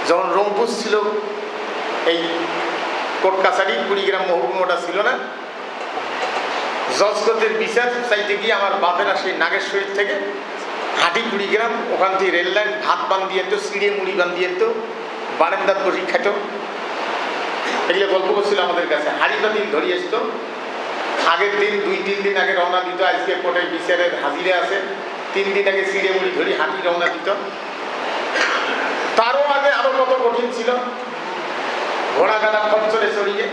যখন রংপুর ছিল, এই কোর্ট কাছারি, কুড়িগ্রাম মহকুমাটা ছিল না, জজগতের বিচার চাইতে গিয়ে আমার বাপেরা সেই নাগেশ্বরীর থেকে হাঁটি কুড়িগ্রাম, ওখান থেকে রেল লাইন, ভাত বান্ধিয়ে তো, সিঁড়ে মুড়ি বান্ধিয়ে তো, বারান্দাত বসি খাইত। এগুলো গল্প করছিল আমাদের কাছে। হাড়ি পাতিল ধরিয়ে আসতো, আগের দিন 2-3 দিন আগে রওনা দিত। আজকে কোর্টের বিচারের হাজিরা আছে, 3 দিন আগে সিঁড়ে মুড়ি ধরি হাঁটি রওনা দিত। তারও আগে আরো কত কঠিন ছিল, ঘোড়া গাড়া খরচরে চড়িয়ে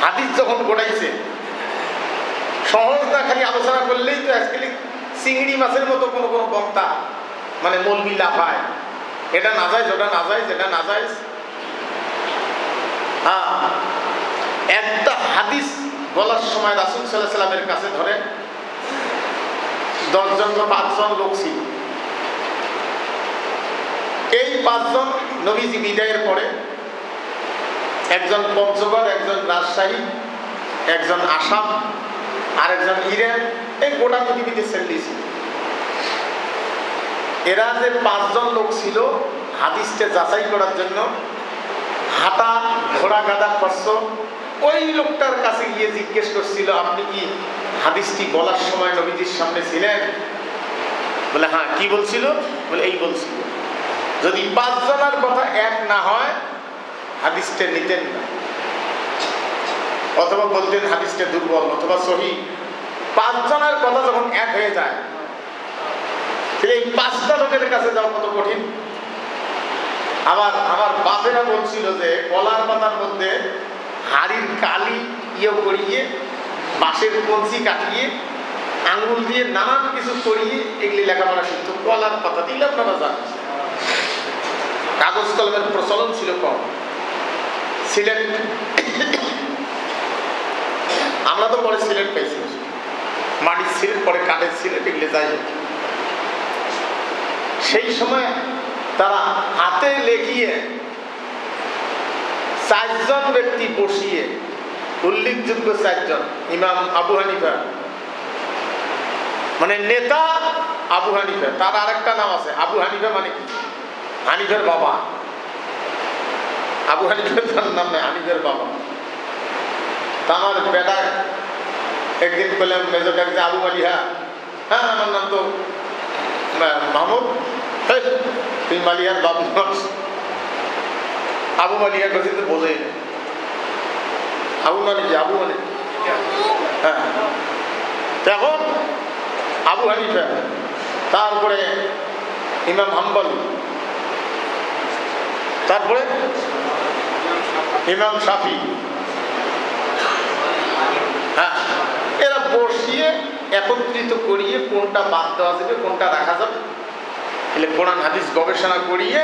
হাদিস যখন গোটাইছে, সহজ না, খালি আলোচনা করলেই তো আজকাল চিংড়ি মাছের মতো কোনো কোনো বক্তা মানে মলবি লাফায়, এটা না যায়, ওটা না যায়, যেটা না যায়। হ্যাঁ, একটা হাদিস বলার সময় রাসূল সাল্লাল্লাহু আলাইহি ওয়াসাল্লামের কাছে ধরে 10 জন বা 5 জন লোক ছিল। এই 5 জন নবীজি বিদায়ের পরে, একজন পঞ্চগড়, একজন রাজশাহী, একজন আসাম, আর একজন ইরান, এই গোটা পৃথিবীতে ছেড়ে। এরা যে 5 জন লোক ছিল হাদিসটা যাচাই করার জন্য, হাঁটা, ঘোড়া গাদা খরচ, ওই লোকটার কাছে গিয়ে জিজ্ঞেস করছিল, আপনি কি হাদিসটি বলার সময় নবীজির সামনে ছিলেন? বলে হ্যাঁ। কি বলছিল? বলে এই বলছিল। যদি 5 জনের কথা এক না হয় হাদিসটা নিতেন না, অথবা বলতেন হাদিসটা দুর্বল অথবা সহি। 5 জনের কথা যখন এক হয়ে যায়, তাহলে এই 5টা লোকের কাছে যাওয়া কত কঠিন। আবার আমার বাপেরা বলছিল যে কলার পাতার মধ্যে হাড়ির কালি করিয়ে, বাঁশের কঞ্চি কাটিয়ে, আঙুল দিয়ে নানান কিছু করিয়ে এগুলি লেখাপড়া শিখত। কলার পাতা দিলে আপনারা জানেন, কাগজ কলমের প্রচলন ছিল কম। সিলেট, আমরা তো পরে সিলেট পাইছি, মাটির সিলেট, পরে কাঠের সিলেট, এগুলো যাই। সেই সময় তারা হাতে লেখিয়ে 4 জন ব্যক্তি বসিয়ে, উল্লেখযোগ্য 4 জন, ইমাম আবু হানিফা, মানে নেতা আবু হানিফা, তার আরেকটা নাম আছে আবু হানিফা, মানে কি হানিফার বাবা। আবু হানিফের তার নাম নেই, হানিফের বাবা। তা আমার বেটা একদিন বললাম মেজর ডাকছে, আবু মালিহা। হ্যাঁ আমার নাম তো মাহমুদ। তুই মালিহার বাবু। আবু মালিহা করছি তো বোঝেই না। আবু মানে কি? আবু মানে হ্যাঁ। এখন আবু হানিফা, তারপরে ইমাম হাম্বল, তারপরে ইমাম শাফি। হ্যাঁ, এরা বসিয়ে একত্রিত করিয়ে কোনটা বাদ দেওয়া যাবে, কোনটা রাখা যাবে, এলে কোরআন হাদিস গবেষণা করিয়ে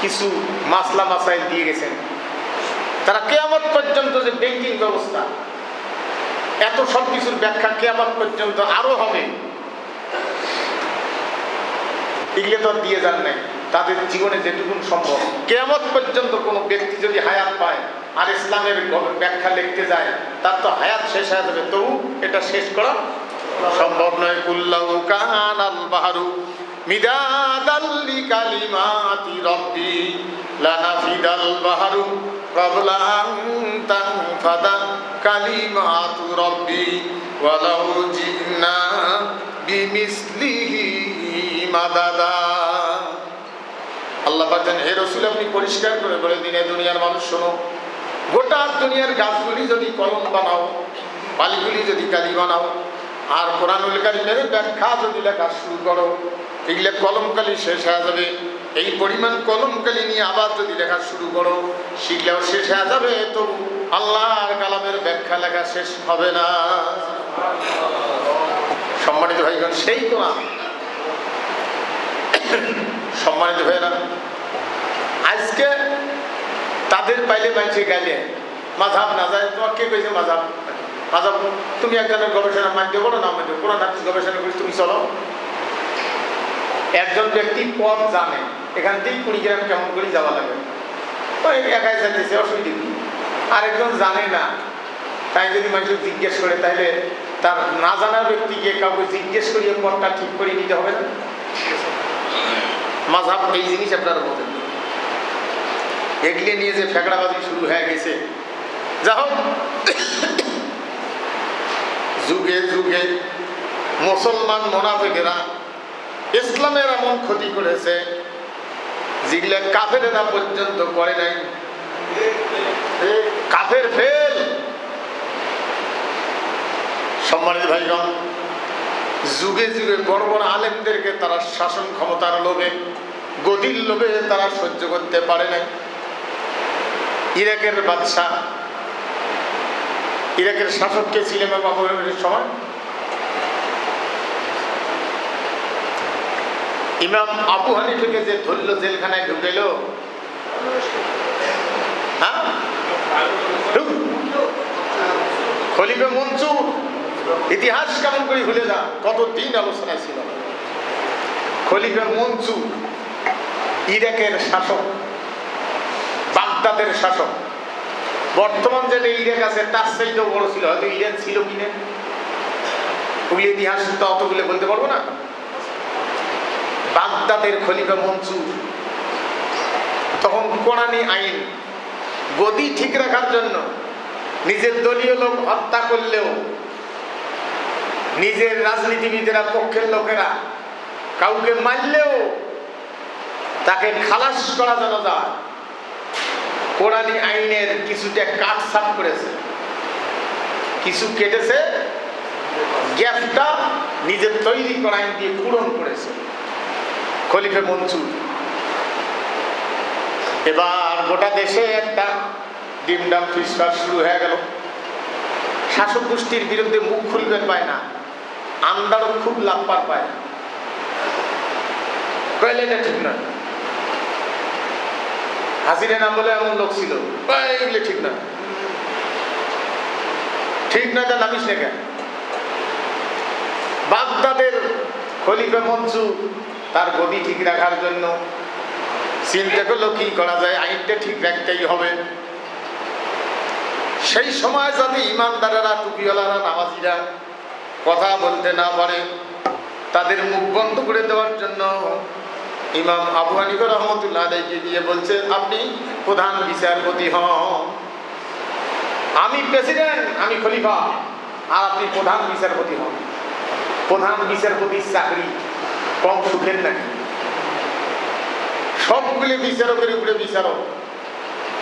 কিছু মাসলা মাসাইল দিয়ে গেছেন। তারা কিয়ামত পর্যন্ত যে ব্যাংকিং ব্যবস্থা, এত সব কিছুর ব্যাখ্যা কিয়ামত পর্যন্ত আরো হবে, এগুলো তো দিয়ে যান নাই। তাদের জীবনে যেটুকুন সম্ভব, কিয়ামত পর্যন্ত কোনো ব্যক্তি যদি হায়াত পায় আর ইসলামের ব্যাখ্যা লিখতে যায়, তার তো হায়াত শেষ হয়ে যাবে, তবু এটা শেষ করা সম্ভব নয়। কুল্লাহু কানাল বাহরু মিদাদাল লিকালিমাতি রাব্বি লানাফিদাল বাহরু ক্বাবলা আন তানফাদা কালিমাতু রাব্বি ওয়ালাউ জিনা বিমিসলিহি মাদাদা। আল্লাহ বলেন, হে রাসূল আপনি পরিষ্কার করে বলে দিন, এই দুনিয়ার মানুষ শোনো, গোটা দুনিয়ার গাছগুলি যদি কলম বানাও, বালিগুলি যদি কালি বানাও, আর কোরআনুল কারীমের ব্যাখ্যা যদি লেখা শুরু করো, এগুলো কলমকালি শেষ হয়ে যাবে। এই পরিমাণ কলমকালি নিয়ে আবার যদি লেখা শুরু করো, শিখলেও শেষ হয়ে যাবে, তো আল্লাহর কালামের ব্যাখ্যা লেখা শেষ হবে না। সম্মানিত ভাইগণ, সেই কোরআন। সম্মানিত ভাইরা, আজকে তাদের পাইলে পাইছে গাইলে মাযহাব না যায়। তোমার কে কইছে মাযহাব? মাযহাব তুমি একজনের গবেষণা মানতে বলো না মানতে, কোরআন হাদিস গবেষণা করি তুমি চলো। একজন ব্যক্তি পথ জানে, এখান থেকে কুড়িগ্রাম কেমন করে যাওয়া লাগে, তো একাই যাইতেছে, অসুবিধা কি? আরেকজন জানে না, তাই যদি মানুষ জিজ্ঞেস করে, তাহলে তার না জানা ব্যক্তিকে কাউকে জিজ্ঞেস করিয়ে পথটা ঠিক করে নিতে হবে না? মাযহাব এই জিনিস আপনারা বোঝেন। এগুলি নিয়ে যে ফেকড়াবাজি শুরু হয়ে গেছে, যা হোক, যুগে যুগে মুসলমান মুনাফিকেরা ইসলামের এমন ক্ষতি করেছে যেগুলা কাফেরেরা পর্যন্ত করে নাই। কাফের ফেল। সম্মানিত ভাইগণ, যুগে যুগে বড় বড় আলেমদেরকে তারা শাসন ক্ষমতার লোভে, গদির লোভে তারা সহ্য করতে পারে নাই। ইরাকের বাদশাহ, ইরাকের শাসক কে ছিলেন আবু হানিফার সময়? ইমাম আবু হানিফাকে যে ধরল, জেলখানায় ঢুকেল, হ্যাঁ, খলিফা মনসুর। ইতিহাস কেমন করে ভুলে যা, কতদিন আলোচনায় ছিল। খলিফা মনসুর ইরাকের শাসক, বাগদাদের শাসক। বর্তমান যেটা ইরাক আছে তার চাইতেও বড় ছিল, হয়তো ইরাক ছিল কিনা ওগুলি ইতিহাস তো অতগুলো বলতে পারবো না। বাগদাদের খলিফা মনসুর তখন কোরআনী আইন গদি ঠিক রাখার জন্য নিজের দলীয় লোক হত্যা করলেও, নিজের রাজনীতিবিদেরা, পক্ষের লোকেরা কাউকে মারলেও তাকে খালাস করা যেন যায়, কোরআনী আইনের কিছুটা কাটছাট করেছে, কিছু কেটেছে, গ্যাপটা নিজের তৈরি করা আইন দিয়ে পূরণ করেছে খলিফা মনসুর। এবার গোটা দেশে একটা ডিমডাম ফিসফাস শুরু হয়ে গেল। শাসক গোষ্ঠীর বিরুদ্ধে মুখ খুলবেন পায় না, আমদারও খুব লাভবার পায় না। কইলে এটা ঠিক নয়, হাসিনা নাম বলে এমন লোক ছিল, এগুলো ঠিক না, ঠিক না, তা নামিস না কেন? বাগদাদের খলিফা মনসুর তার গদি ঠিক রাখার জন্য চিন্তা করলো কি করা যায়, আইনটা ঠিক রাখতেই হবে। সেই সময় যাতে ইমানদারেরা, টুপিওয়ালারা, নামাজিরা কথা বলতে না পারে, তাদের মুখ বন্ধ করে দেওয়ার জন্য ইমাম আবু হানিফা রহমতুল্লাহ আলাইহি গিয়ে বলছে আপনি প্রধান বিচারপতি হন, আমি প্রেসিডেন্ট, আমি খলিফা, আর আপনি প্রধান বিচারপতি হন। প্রধান বিচারপতির চাকরি কম সুখের নাকি? সবগুলো বিচারকের উপরে বিচারক,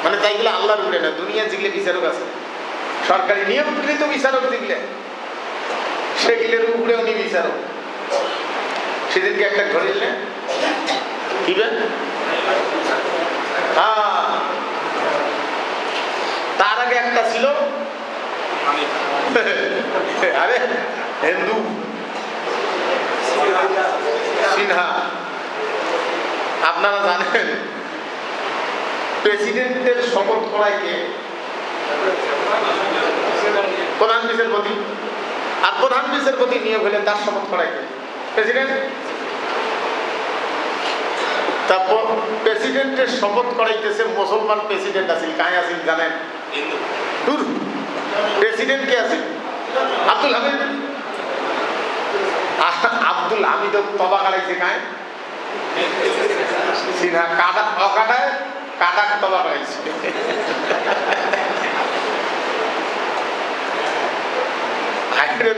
মানে তাইগুলো আল্লাহর উপরে না, দুনিয়া যেগুলো বিচারক আছে সরকারি নিয়োগকৃত বিচারক যেগুলো, সেগুলোর উপরে উনি বিচারক। সেদিনকে একটা ধরিলেন কি তার আগে একটা ছিল আরে হিন্দু সিনহা। আপনারা জানেন প্রেসিডেন্টের শপথ করায় কে? প্রধান বিচারপতি। আর প্রধান বিচারপতি নিয়োগ হলে তার শপথ করায় কে? প্রেসিডেন্ট। তারপর প্রেসিডেন্টের শপথ করাইতেছে মুসলমান প্রেসিডেন্ট আছে, কায় আছে জানেন? প্রেসিডেন্ট কে আছে? আব্দুল হামিদ। আব্দুল হামিদ তবা কাটাইছে কায়? সিনহা। কাটা অকাটায় কাটাক তবা কাটাইছে।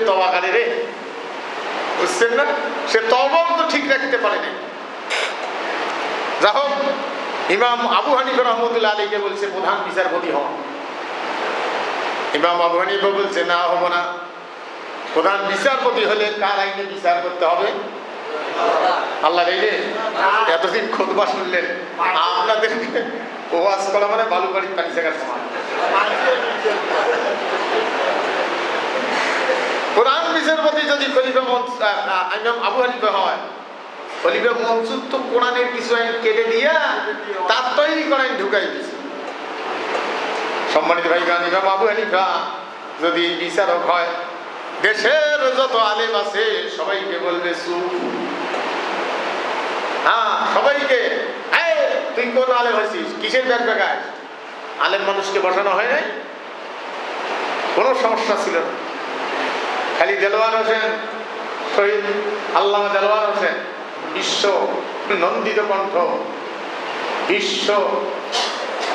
তবা কাটে রে, বুঝছেন না? সে তবাও তো ঠিক রাখতে পারে না। যা হোক, ইমাম আবু হানিফা রহমতুল্লাহ আলাইহি বলছে প্রধান বিচারপতি হন। ইমাম আবু হানিফা বলছে না, হবো না। প্রধান বিচারপতি হলে কার আইনে বিচার করতে হবে? আল্লাহর আইনে। এতদিন খুতবা শুনলেন, আপনাদের ওয়াজ করা মানে বালুবাড়ির পানি জায়গা সমান। প্রধান বিচারপতি যদি খলিফা ইমাম আবু হানিফা হয়, খলিফা মনসুর তো কোরআনের কিছু আইন কেটে দিয়া তার তৈরি করা আইন ঢুকাই দিছে। সম্মানিত ভাইগণ, ইমাম আবু হানিফা যদি বিচারক হয়, দেশের যত আলেম আছে সবাইকে বলবে চুপ। হ্যাঁ, সবাইকে তুই কোন আলেম হয়েছিস, কিসের ব্যাগ ব্যাগায়? আলেম মানুষকে বসানো হয় নাই, কোনো সমস্যা ছিল না। খালি দেলোয়ার হোসেন, শহীদ আল্লামা দেলোয়ার হোসেন, বিশ্ব নন্দিত কণ্ঠ, বিশ্ব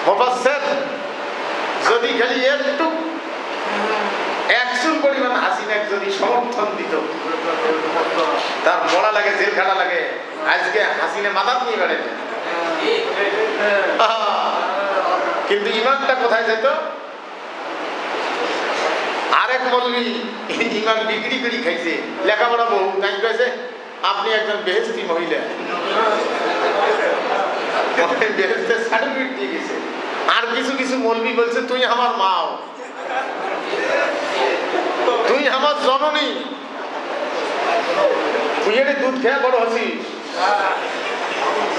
মুফাসসির, যদি খালি একটু একচুল পরিমাণ হাসিনাক যদি সমর্থন দিত, তার বড়া লাগে, জেল খাটা লাগে। আজকে হাসিনা মাথাত নিয়ে বেড়ে, কিন্তু ইমানটা কোথায় যেত? আরেক মৌলবি ইমান বিক্রি করে খাইছে, লেখাপড়া বহু, তাই কয়েছে আপনি একজন বেহেশতি মহিলা, বেহেশতের সার্টিফিকেট দিয়ে গেছে। আর কিছু কিছু মৌলবি বলছে তুই আমার মাও, তুই আমার জননী, তুই এটি দুধ খেয়ে বড় হচ্ছিস।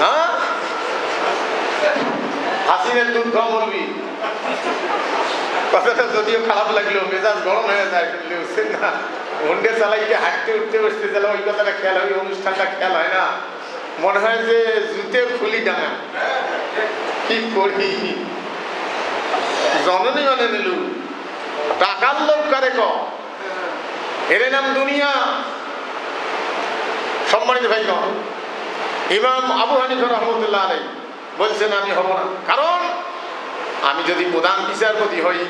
হ্যাঁ, হাসিনের দুধ খাওয়া মৌলবি। কথাটা যদিও খারাপ লাগলো, মেজাজ গরম হয়ে যায়, বুঝছেন না? ঘন্টে চালাইতে হাঁটতে উঠতে বসতে চালা ওই কথাটা খেয়াল হয়, অনুষ্ঠানটা খেয়াল হয় না। মনে হয় যে জুতে খুলি ডাঙা, কি করি? জননী মানে নিলু, টাকার লোক কারে ক, এর নাম দুনিয়া। সম্মানিত ভাইগণ, ইমাম আবু হানিফা রহমতুল্লাহ আলাইহি বলছেন আমি হব না, কারণ আমি যদি প্রধান বিচারপতি হই,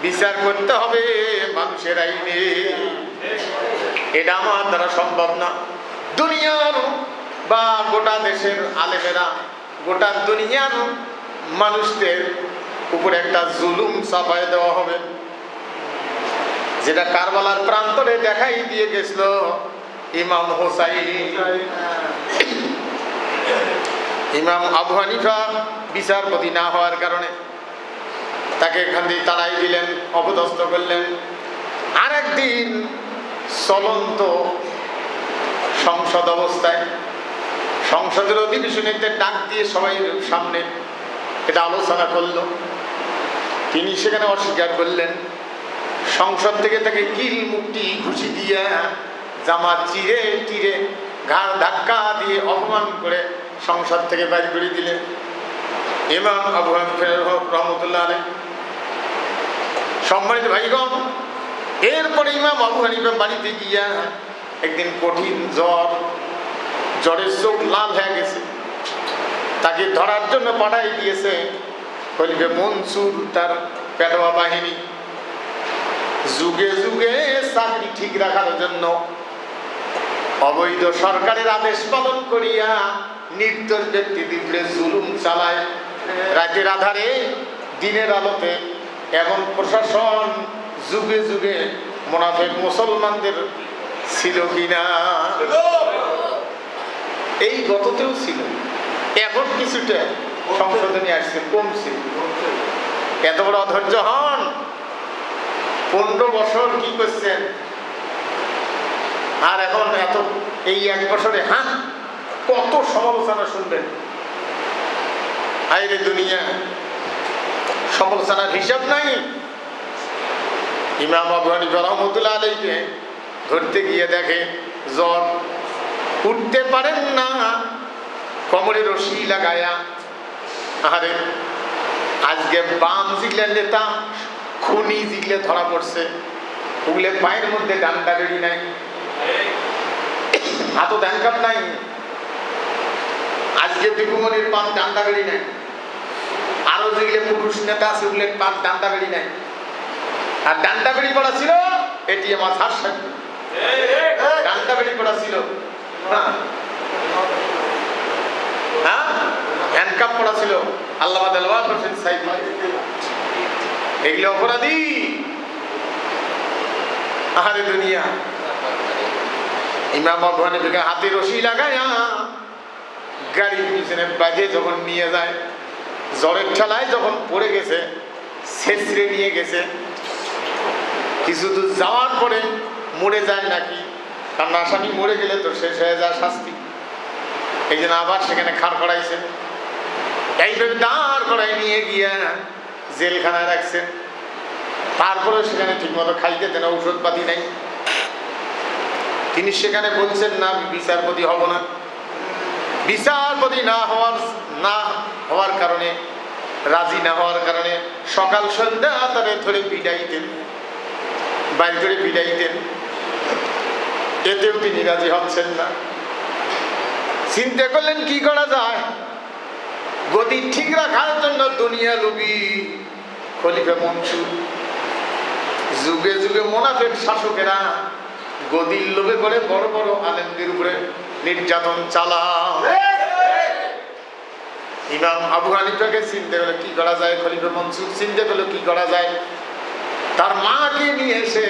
বিচার করতে হবে মানুষের আইনে, এটা আমার দ্বারা সম্ভব না। দুনিয়ার বা গোটা দেশের আলেমেরা গোটা দুনিয়ার মানুষদের উপরে একটা জুলুম চাপায় দেওয়া হবে, যেটা কারবালার প্রান্তরে দেখাই দিয়ে গেছিল ইমাম হোসাইন। ইমাম আবু হানিফা বিচারপতি না হওয়ার কারণে তাকে এখান দিয়ে তাড়াই দিলেন, অপদস্থ করলেন। আর একদিন চলন্ত সংসদ অবস্থায় সংসদের অধিবেশনীতে ডাক দিয়ে সবাই সামনে এটা আলোচনা করল। তিনি সেখানে অস্বীকার করলেন। সংসদ থেকে তাকে কিল মুক্তি ঘুষি দিয়ে, জামা চিরে টিরে, ঘাড় ধাক্কা দিয়ে অপমান করে সংসদ থেকে বাইরে করে দিলেন ইমাম আবু হানিফা রহমতুল্লাহ আলাইহি। সম্মানিত ভাইগণ, এরপরে ইমাম আবু হানিফা বাড়িতে গিয়া একদিন কঠিন জ্বর, জ্বরের চোখ লাল হয়ে গেছে, তাকে ধরার জন্য পাঠাই দিয়েছে খলিফা মনসুর তার পেটোয়া বাহিনী। যুগে যুগে চাকরি ঠিক রাখার জন্য অবৈধ সরকারের আদেশ পালন করিয়া নির্দোষ ব্যক্তিদের জুলুম চালায় রাতের আধারে দিনের আলোতে। এমন প্রশাসন যুগে যুগে মুনাফিক মুসলমানদের ছিল কিনা? এই গততেও ছিল, এখন কিছুটা সংশোধনী আসছে, কমছে। এত বড় অধৈর্য হন, 15 বছর কি করছেন, আর এখন এত এই 1 বছরে কত সমালোচনা শুনবেন। আইরে দুনিয়া, সমালোচনার হিসাব নাই। ইমাম আবু হানিফা রাহমাতুল্লাহ আলাইহি ধরতে গিয়ে দেখে জ্বর, উঠতে পারেন না, কোমরে রশি লাগায়া। আরে আজকে বাম জিগলে নেতা খুনি জিগলে ধরা পড়ছে, ওগুলো পায়ের মধ্যে ডান্ডা বেড়ি নাই, হাতও ধ্যানকাপ নাই। আজকে বিকুমনির পান ডান্ডা বেড়ি নাই, আরো যেগুলো পুরুষ নেতা আছে ওগুলো পান ডান্ডা বেড়ি নাই। আর ডান্ডা বেড়ি পড়া ছিল এটিএম আজহার সাহেব, ডান্ডা বেড়ি পড়া ছিল, হ্যান্ডকাপ পড়া ছিল আল্লামা দেলওয়ার হোসেন সাইদি। এগুলো অপরাধী। আহারে দুনিয়া, ইমাম আবু হানিফাকে হাতে রশি লাগায়া গাড়ির পিছনে বাজে যখন নিয়ে যায়, জ্বরের ঠেলায় যখন পড়ে গেছে, ছেঁচড়ে নিয়ে গেছে। কিছু দূর যাওয়ার পরে মরে যায় নাকি, কারণ আসামি মরে গেলে তো শেষ হয়ে যায় শাস্তি। এই জন্য আবার সেখানে খাড় করাইছে, এইভাবে দাঁড় করাই নিয়ে গিয়া জেলখানায় রাখছেন। তারপরে সেখানে ঠিক মতো খাইতে দেন, ঔষধপাতি নাই। তিনি সেখানে বলছেন না আমি বিচারপতি হব না। বিচারপতি না হওয়ার কারণে, রাজি না হওয়ার কারণে সকাল সন্ধ্যা তাদের ধরে পিটাইতেন, বাইর করে পিটাইতেন। এতেও তিনি রাজি হচ্ছেন না। চিন্তা করলেন কি করা যায়, গতি ঠিক রাখার জন্য দুনিয়া লোভী খলিফা মনসুর। যুগে যুগে মুনাফিক শাসকেরা গদির লোভে করে বড় বড় আলেমদের উপরে নির্যাতন চালায়। ইমাম আবু হানিফাকে চিন্তা করলো কি করা যায়, খলিফা মনসুর চিন্তা করলো কি করা যায়। তার মাকে নিয়ে এসে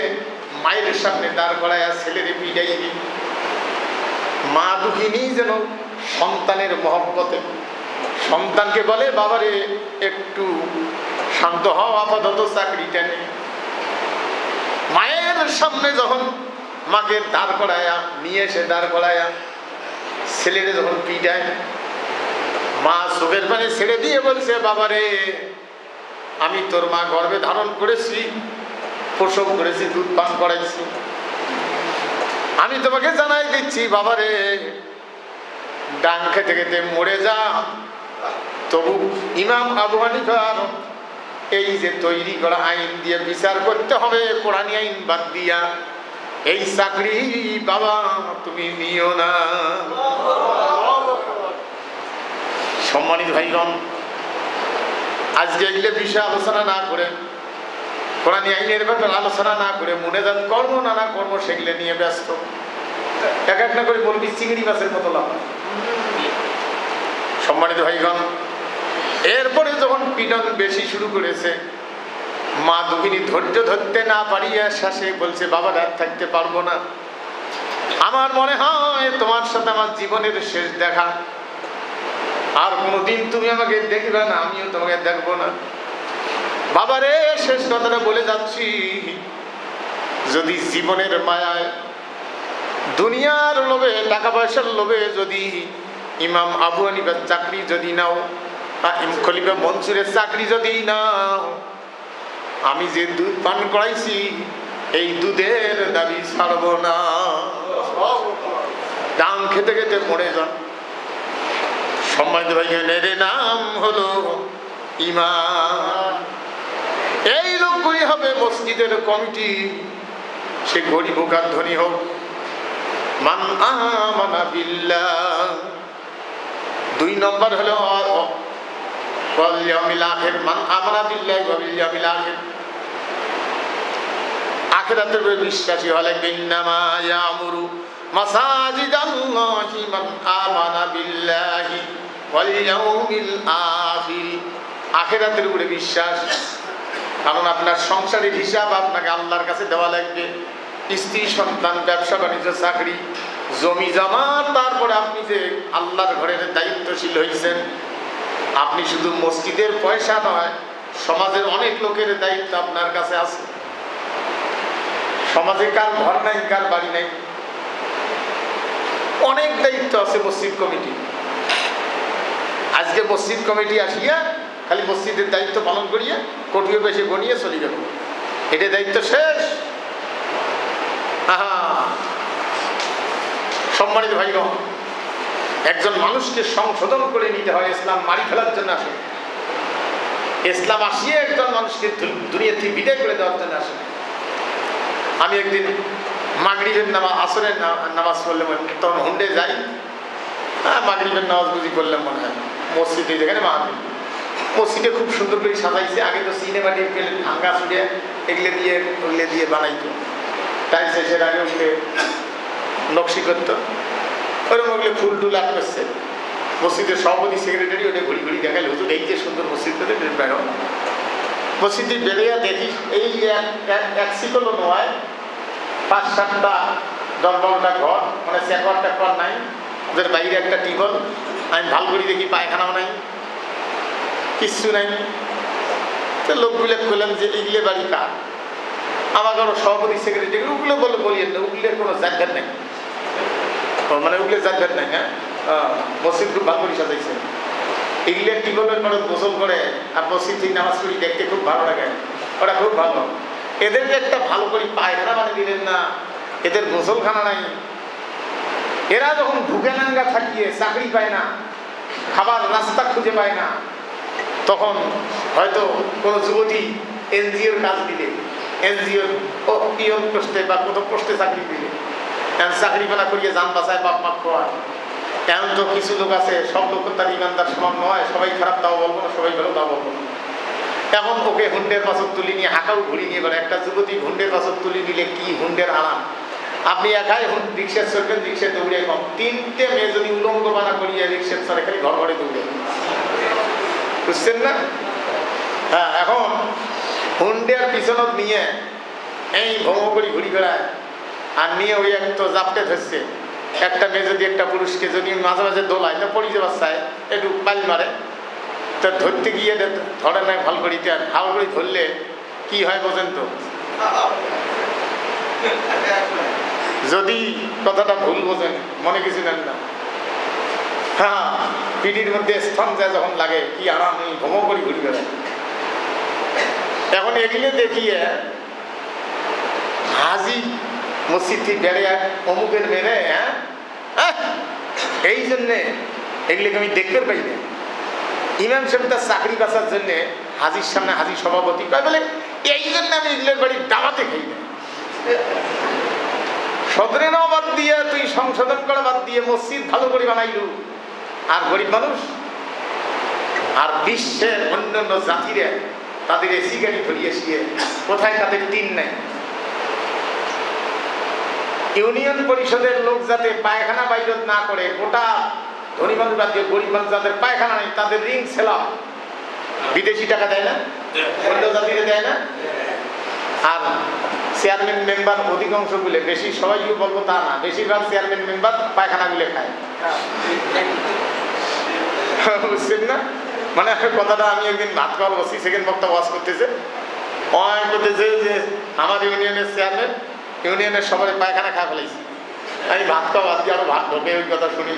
মায়ের সামনে দাঁড় করায় ছেলেরে পিটাইনি। মা দুঃখিনী যেন সন্তানের মহব্বতে সন্তানকে বলে বাবারে একটু শান্ত হও, আপাতত চাকরিটা নেই। মায়ের সামনে যখন মাকে দাঁড় করায়া নিয়ে এসে দাঁড় করায়া ছেলেরে যখন পিটায়, মা চোখের পানি ছেড়ে দিয়ে বলছে বাবারে আমি তোর মা গর্ভে ধারণ করেছি, প্রসব করেছি, দুধ পান করাইছি, আমি তোমাকে জানাই দিচ্ছি বাবারে ডাং খেতে খেতে মরে যা। তবু ইমাম আবু হানিফার এই যে তৈরি করা আইন দিয়ে বিচার করতে হবে, কোরআনী আইন বাদ দিয়া, এই চাকরি বাবা তুমি নিও না। সম্মানিত ভাইগণ, আজকে এগুলো বিষয়ে আলোচনা না করে, কোরআনী আইনের ব্যাপারে আলোচনা না করে মুনেজাত কর্ম নানা কর্ম সেগুলো নিয়ে ব্যস্ত। এক এক না করে বলবি চিংড়ি মাছের মতো লাভ। সম্মানিত ভাইগণ, এরপরে যখন পিটন বেশি শুরু করেছে, মা দুঃখিনী ধৈর্য ধরতে না পারিয়া শেষে বলছে বাবা রাত থাকতে পারবো না, আমার মনে হয় তোমার সাথে আমার জীবনের শেষ দেখা, আর কোনোদিন তুমি আমাকে দেখবে না, আমিও তোমাকে দেখবো না। বাবারে শেষ কথাটা বলে যাচ্ছি, যদি জীবনের মায়ায় দুনিয়ার লোভে টাকা পয়সার লোভে যদি ইমাম আবু হানিফার চাকরি যদি নাও, খলিফা মনসুরের চাকরি যদি নাও, আমি যে দুধ পান করাইছি এই দুধের দাবি ছাড়ব না। ডাং খেতে খেতে মরে যান। সম্মানিত ভাইয়ের নাম হলো ঈমান। এই লোকগুলি হবে মসজিদের কমিটি, সে গরিব হোক আর ধনী হোক। মান আমানা বিল্লাহ, 2 নম্বর হলো ওয়াল ইয়াউমিল আখির, মান আমানা বিল্লাহি ওয়া বিল ইয়াউমিল আখির, আখিরাতের উপরে বিশ্বাসী হলে ইন্নামা ইয়ামুরু মাসাজিদাল্লাহি মান আমানা বিল্লাহি ওয়াল ইয়াউমিল আখির, আখিরাতের উপরে বিশ্বাস। কারণ আপনার সংসারের হিসাব আপনাকে আল্লাহর কাছে দেওয়া লাগবে, স্ত্রী সন্তান, ব্যবসা বাণিজ্য, চাকরি, জমি জমা, তারপরে আপনি যে আল্লাহর ঘরের দায়িত্বশীল হয়েছেন, আপনি শুধু মসজিদের পয়সা নয়, সমাজের অনেক লোকের দায়িত্ব আপনার কাছে আছে। সমাজে কার ঘর নাই, কার বাড়ি নাই, অনেক দায়িত্ব আছে মসজিদ কমিটি। আজকে মসজিদ কমিটি আসিয়া খালি মসজিদের দায়িত্ব পালন করিয়া কোটিও বেশি গনিয়ে চলে গেল, এটা দায়িত্ব শেষ। সম্মানিত ভাইগণ, একজন মানুষকে সংশোধন করে নিতে হয়, ইসলাম মারি ফেলার জন্য আসে। ইসলাম আসিয়ে একজন মানুষকে দুনিয়া থেকে বিদায় করে দেওয়ার জন্য আসে। আমি একদিন মাগরিবের নামাজ, আসরের নামাজ পড়লে তখন হুন্ডে যাই, মাগরিবের নামাজ বুঝি করলাম মনে হয় মসজিদে, যেখানে মাহফিল, মসজিদে খুব সুন্দর করে সাজাইছে। আগে তো সিনেমাটিক ভাঙ্গা ছুটে এগুলো দিয়ে বানাইতো, টাইলস এসের আগে ওগুলো নকশি করতো, ওরকম ওগুলো ফুল টুল আট করছে। মসজিদের সভাপতি সেক্রেটারি ওটা ঘুরি ঘুরি দেখালে, হুজুর এই যে সুন্দর মসজিদ করে বেরো। মসজিদে বেরিয়ে দেখি এই এক শিকল নয়, 5-7টা 10-12টা ঘর, মানে চেকর নাই, ওদের বাইরে একটা টিবল। আমি ভাল করি দেখি পায়খানাও নাই, কিচ্ছু নাই। তো লোকগুলো বললাম যে এগুলো বাড়ি কার? আমাকে ওর সভাপতি সেক্রেটারি ওগুলো বলিয়েন না, ওগুলোর কোনো জায়গার নেই, মানে ওগুলো জায়গার নাই। হ্যাঁ, মসজিদ খুব ভালো করে সাজাইছে, এগুলো টিবলের পরে গোসল করে আর মসজিদ থেকে নামাজ পড়ি, দেখতে খুব ভালো লাগে, ওরা খুব ভালো। এদেরকে একটা ভালো করে পায়খানা বানিয়ে দিলেন না, এদের গোসলখানা নাই। এরা যখন ভুকে নাঙ্গা থাকিয়ে চাকরি পায় না, খাবার রাস্তা খুঁজে পায় না, তখন হয়তো কোনো যুবতী এনজিওর কাজ দিলে, এনজিওর পিয়ন পোস্টে বা কোথাও পোস্টে চাকরি দিলে, চাকরি পালা করিয়ে যান বাঁচায়, বাপ মাপ খোয়ায়। এমন তো কিছু লোক আছে, সব লোক তার ইমানদার সমান নয়, সবাই খারাপ তাও বলবো না, সবাই ভালো তাও বলবো না। এখন ওকে হুন্ডের পাশর তুলি নিয়ে হাঁকাও ঘুরি নিয়ে বেড়ে। একটা যুবতী হুন্ডের পাশর তুলি নিলে কি হুন্ডের আরাম! আপনি একাই রিক্সা চলবেন, রিক্সা দৌড়ে কম, 3টে মেয়ে যদি উলঙ্গ বানা করিয়ে রিক্সা চলে, খালি ঘর ঘরে দৌড়ে, বুঝছেন না? হ্যাঁ, এখন হুন্ডের পিছনত নিয়ে এই ভ্রম করি ঘুরি বেড়ায়, আর নিয়ে ওই এক তো জাপটে ধরছে। একটা মেয়ে যদি একটা পুরুষকে যদি মাঝে মাঝে দোলায়, তো পড়ি যাবার চায়, একটু পাল মারে, তা ধরতে গিয়ে ধরে নেয় ভাল করিতে। আর ভাল করে ধরলে কি হয় বোঝেন তো? যদি কথাটা ভুল বোঝেন, মনে কিছু নেন না। হ্যাঁ, পিঠির মধ্যে স্থান যায় যখন লাগে, কি আরাম, এই ভ্রম করি ঘুরি বেড়ায়। এখন এগুলো দেখিয়ে হাজি মসজিদ থেকে বেড়ে অমুকের মেরে, হ্যাঁ, এই জন্যে এগুলিকে আমি দেখতে পাই না। ইমাম সাহেব তার চাকরি বাঁচার জন্যে হাজির সামনে হাজির সভাপতি কয় বলে, এই জন্য আমি এগুলোর বাড়ির দাওয়াতে খাই না। সদরে নাও বাদ দিয়ে, তুই সংশোধন করা বাদ দিয়ে মসজিদ ভালো করে বানাইলু, আর গরিব মানুষ আর বিশ্বের অন্যান্য জাতিরা তাদের এসি গাড়ি ধরিয়ে এসিয়ে কোথায় তাদের টিন নেই। ইউনিয়ন পরিষদের লোক যাতে পায়খানা বাইরত না করে, গোটা ধনী মানুষ বাদ দিয়ে গরিব মানুষ যাদের পায়খানা নেই তাদের রিং সেলাম বিদেশি টাকা দেয় না, অন্য জাতিরে দেয় না। আর চেয়ারম্যান মেম্বার অধিকাংশ গুলো, বেশি সবাই বলবো তা না, বেশিরভাগ চেয়ারম্যান মেম্বার পায়খানা গুলো খায়, বুঝছেন না? মানে কথাটা আমি একদিন ভাত খাওয়া বসি, সেকেন্ড বক্তা ওয়াজ করতেছে, করতেছে যে আমার ইউনিয়নের চেয়ারম্যান ইউনিয়নের সবাই পায়খানা খাওয়া ফেলেছি। আমি ভাত খাওয়া বাদ দিয়ে আরো ভাত ঢোকে, ওই কথা শুনি।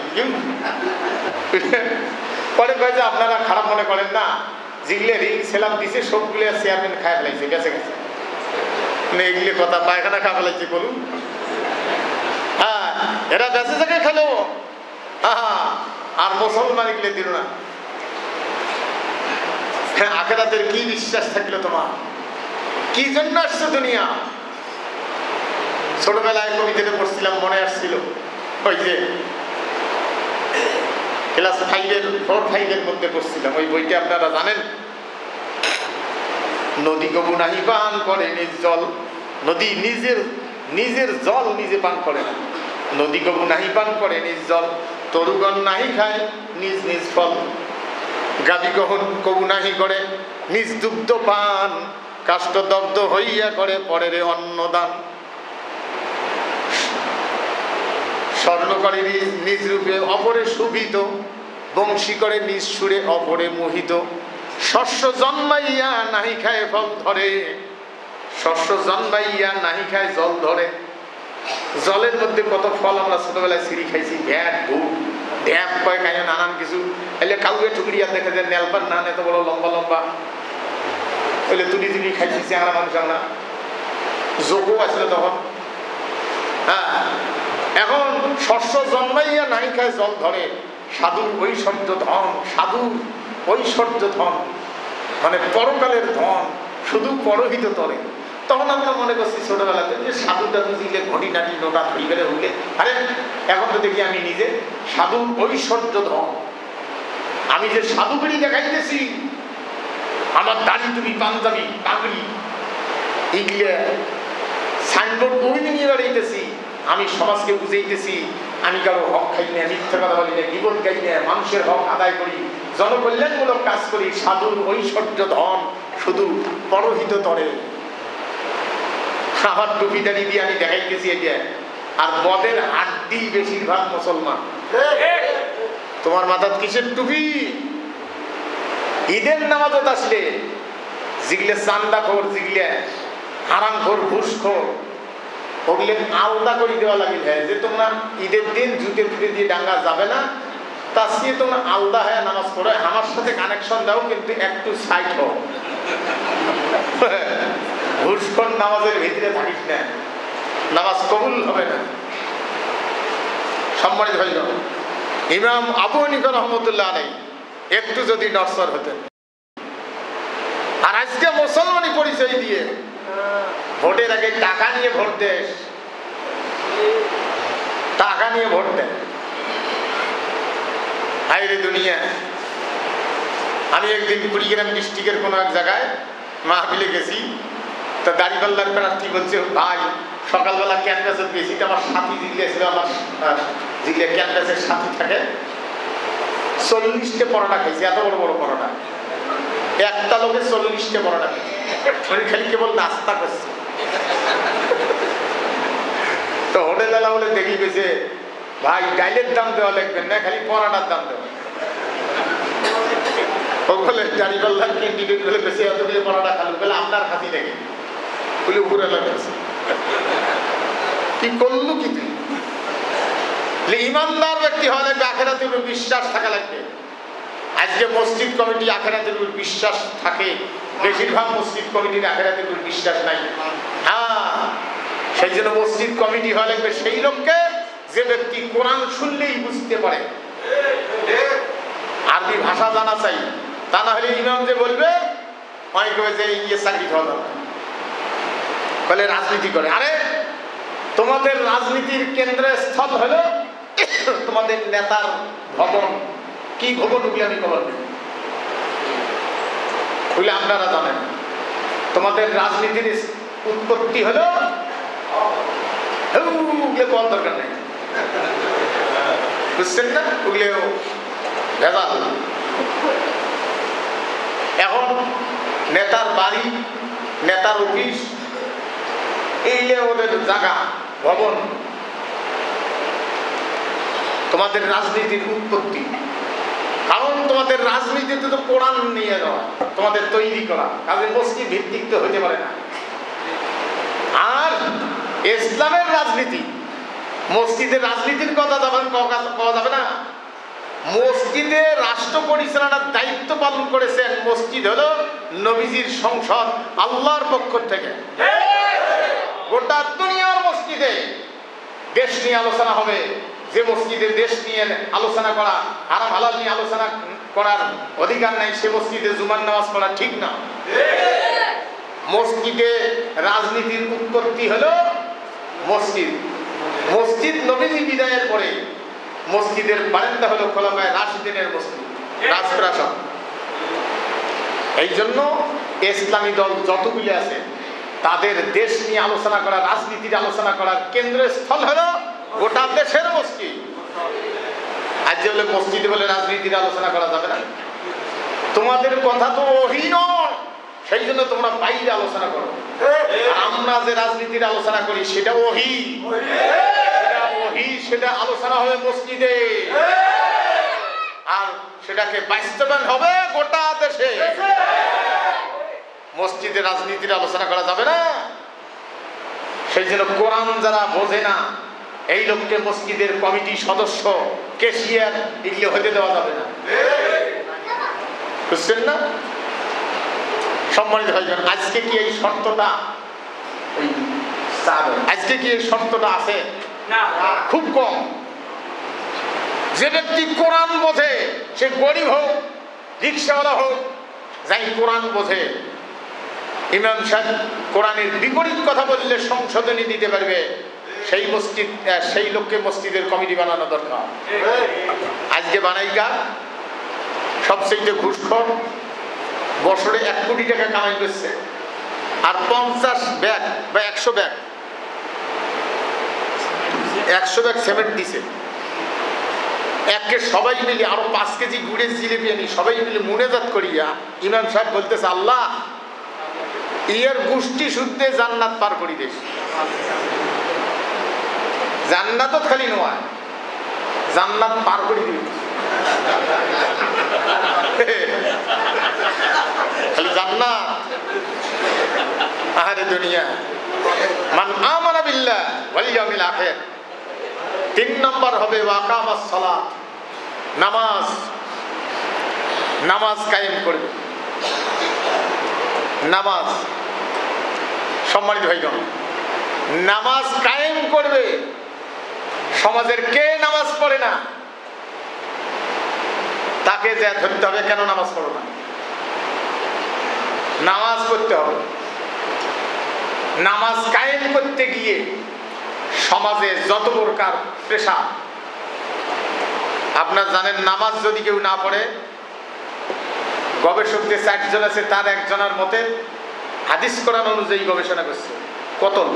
পরে কয় যে আপনারা খারাপ মনে করেন না, যেগুলো রিং সেলাম দিছে সবগুলো চেয়ারম্যান খায় ফেলাইছে, গেছে গেছে, মানে এগুলি কথা পায়খানা খাওয়া ফেলাইছে বলুন। হ্যাঁ, এরা বেঁচে থাকে খেলো, আর মুসলমান এগুলো দিল না। হ্যাঁ, আখিরাতের কি বিশ্বাস থাকলো তোমার? কি জন্য আসছো দুনিয়া? ছোটবেলায় কবিতাতে পড়ছিলাম, মনে আসছিল, ওই যে ক্লাস 4-5 মধ্যে পড়ছিলাম, ওই বইটা আপনারা জানেন। নদী কবু নাহি পান করে নিজ জল, নদী নিজের জল নিজে পান করে না। নদী কবু নাহি পান করে নিজ জল, তরুগণ নাহি খায় নিজ নিজ ফল। গাবি কবু নাহি করে নিজ দুগ্ধ পান, কাষ্ঠদগ্ধ হইয়া করে পরের অন্নদান। স্বর্ণ করে নিজ রূপে অপরে শোভিত, বংশী করে নিজ সুরে অপরে মোহিত। শস্য জন্মাইয়া নাহি খায় ফল ধরে, শস্য জন্মাইয়া নাহি খায় জল ধরে। জলের মধ্যে কত ফল আমরা ছোটবেলায় সিঁড়ি খাইছি, ভ্যাট ভুট ঢ্যাপ কয় খাই নানান কিছু। এলে কাউকে টুকরিয়া দেখে যে নেলপান না এত বড় লম্বা লম্বা, ওইলে তুলি তুলি খাইছি চেহারা মানুষ। আমরা যোগও আসলে তখন। হ্যাঁ, এখন শস্য জন্মাইয়া নাহি খায় জল ধরে, সাধুর ঐশ্বর্য ধন, সাধুর ঐশ্বর্য ধন মানে পরকালের ধন শুধু পরহিত তরে। তখন আমরা মনে করছি ছোটবেলাতে যে সাধুটা বুঝিলে ঘটি নাটি নোটা ধরি বেড়ে হইলে, আরে এখন তো দেখি আমি নিজে সাধুর ঐশ্বর্য ধন। আমি যে সাধু বেড়ি দেখাইতেছি, আমার দাড়ি টুপি পাঞ্জাবি পাগড়ি এইগুলা সাইনবোর্ড বই নিয়ে বেড়াইতেছি, আমি সমাজকে বুঝাইতেছি আমি কারো হক খাই না, মিথ্যা কথা বলি না, গীবত গাই না, মানুষের হক আদায় করি, জনকল্যাণমূলক কাজ করি। সাধুর ঐশ্বর্য ধন শুধু পরহিত তরে। আমার টুপি দাড়ি দিয়ে আমি দেখাইতেছি এটা। আর মদের আড্ডি বেশিরভাগ মুসলমান। তোমার মাথার কিসের টুপি? ঈদের নামাজত আসলে জিগলে চান্দাখোর, জিগলে হারামখোর, ঘুষখোর, ওগুলো আলাদা করে দেওয়া লাগে যে তোমরা ঈদের দিন জুতে টুটে দিয়ে ডাঙ্গা যাবে না, তা সে তোমরা আলাদা হয়ে নামাজ পড়ো, আমার সাথে কানেকশন দাও, কিন্তু একটু সাইড হোক। ঘুষখোর নামাজের ভিতরে থাকিস না, নামাজ কবুল হবে না। সম্মানিত ভাই, ইমাম আবু হানিফা রহমতুল্লাহ আলাইহি একটু যদি নরসর হতেন, আর আজকে মুসলমানি পরিচয় দিয়ে ভোটের আগে টাকা নিয়ে ভোট দেয়, টাকা নিয়ে ভোট দেয়। হায়রে দুনিয়া। আমি একদিন কুড়িগ্রাম ডিস্ট্রিক্টের কোনো এক জায়গায় মাহফিলে গেছি, তা দাড়িপাল্লার প্রার্থী বলছে, ভাই সকালবেলা ক্যানভাসে গেছি, তো আমার সাথী জিগলে ছিল, আমার জিগলে ক্যানভাসের সাথী থাকে, 40টে পরোটা খাইছি, এত বড় বড় পরোটা, একটা লোকে 40টে পরোটা খাইছি, খালি কেবল নাস্তা করছে। তো হোটেলওয়ালা বলে দেখি পেয়েছে, ভাই ডাইলের দাম দেওয়া লাগবেন না, খালি পরোটার দাম দেওয়া। ও বলে দাড়িপাল্লার ক্যান্ডিডেট বলে বেশি এতগুলো পরোটা খালু, বলে আপনার খাতি দেখে বলে উপরে লাগছে। কি করলো কি তুই? ইমানদার ব্যক্তি হওয়া লাগবে, আখেরাতের উপর বিশ্বাস থাকা লাগবে। আজকে মসজিদ কমিটি আখেরাতের উপর বিশ্বাস থাকে, বেশিরভাগ মসজিদ কমিটির আখেরাতের উপর বিশ্বাস নাই। হ্যাঁ, সেই জন্য মসজিদ কমিটি হওয়া লাগবে সেই লোককে যে ব্যক্তি কোরআন শুনলেই বুঝতে পারে, আরবি ভাষা জানা চাই। তা না হলে ইমাম যে বলবে অনেক যে ইয়ে চাকরি খাওয়া যাবে, বলে রাজনীতি করে। আরে তোমাদের রাজনীতির কেন্দ্রের স্থল হলো তোমাদের নেতার ভবন। কি ভবন ওগুলি আমি খবর নেই, ওগুলি আপনারা জানেন। তোমাদের রাজনীতির উৎপত্তি হলো কোন দরকার নেই, বুঝছেন না? ওগুলি ভেজাল। এখন নেতার বাড়ি, নেতার অফিস, এই ওদের জায়গা ভবন। তোমাদের রাজনীতির উৎপত্তি, কারণ তোমাদের রাজনীতিতে তো কোরআন নিয়ে যাওয়া, তোমাদের তৈরি করা, কাজে মসজিদ ভিত্তিক তো হতে পারে না। আর ইসলামের রাজনীতি, মসজিদের রাজনীতির কথা পাওয়া যাবে না। মসজিদে রাষ্ট্র পরিচালনার দায়িত্ব পালন করেছেন, মসজিদ হলো নবীজির সংসদ, আল্লাহর পক্ষ থেকে। গোটা দুনিয়ার মসজিদে দেশ নিয়ে আলোচনা হবে, যে মসজিদে দেশ নিয়ে আলোচনা করা, হারাম হালাল নিয়ে আলোচনা করার অধিকার নাই, সে মসজিদে জুমার নামাজ পড়া ঠিক না। মসজিদে রাজনীতির উৎপত্তি হলো মসজিদ। মসজিদ নবীজি বিদায়ের পরে মসজিদের বারান্দা হলো খোলাফায়ে রাশিদিনের মসজিদ, রাজপ্রাসাদ। এই জন্য ইসলামী দল যতগুলি আছে তাদের দেশ নিয়ে আলোচনা করা, রাজনীতির আলোচনা করার কেন্দ্রস্থল হলো গোটা দেশের মসজিদ। আজ যে বলে মসজিদে বলে রাজনীতির আলোচনা করা যাবে না, তোমাদের কথা তো ওহী নয়, সেই জন্য তোমরা বাইরে আলোচনা করো। আমরা যে রাজনীতির আলোচনা করি সেটা ওহী, সেটা ওহী, সেটা আলোচনা হবে মসজিদে, আর সেটাকে বাস্তবায়ন হবে গোটা দেশে। মসজিদে রাজনীতির আলোচনা করা যাবে না। সেই জন্য কোরআন যারা বোঝে না এই লোককে মসজিদের কমিটি সদস্য, ক্যাশিয়ার এগুলো হতে দেওয়া যাবে না, বুঝছেন না? সম্মানিত ভাইজান, আজকে কি এই শর্তটা, আজকে কি এই শর্তটা আছে? খুব কম। যে ব্যক্তি কোরআন বোঝে, সে গরিব হোক, রিক্সাওয়ালা হোক, যাই কোরআন বোঝে, ইমাম সাহেব কোরআনের বিপরীত কথা বললে সংশোধনী দিতে পারবে, সেই মসজিদ, সেই লোককে মসজিদের কমিটি বানানো দরকার। আজকে বানাইকা সবচেয়ে ঘুষখোর, বছরে 1 কোটি টাকা কামাই করছে, আর 50 ব্যাগ বা 100 ব্যাগ সিমেন্ট দিছে। একে সবাই মিলে আরো 5 কেজি গুড়ের জিলেবি আনি সবাই মিলে মুনাজাত করিয়া ইমাম সাহেব বলতেছে, আল্লাহ ইয়ের গোষ্ঠী শুদ্ধে জান্নাত পার করি দেশ। জান্নাত খালি নয়, জান্নাত পার করি দিবি, খালি জান্নাত। আহারে দুনিয়া, মান আমানা বিল্লাহ ওয়াল ইয়াউমিল আখির। 3 নম্বর হবে ওয়াকামাস সালাত, নামাজ, নামাজ কায়েম করবে। নামাজ, সম্মানিত ভাইগণ, নামাজ কায়েম করবে। সমাজের কে নামাজ পড়ে না তাকে যা ধরতে হবে, কেন নামাজ পড়ো না? নামাজ পড়তে হবে। নামাজ কায়েম করতে গিয়ে সমাজে যত প্রকার পেশা, আপনার জানেন, নামাজ যদি কেউ না পড়ে, গবেষকদের 4 জন আছে, তার একজনের মতে হাদিস কোরআন অনুযায়ী গবেষণা করছে, কতল।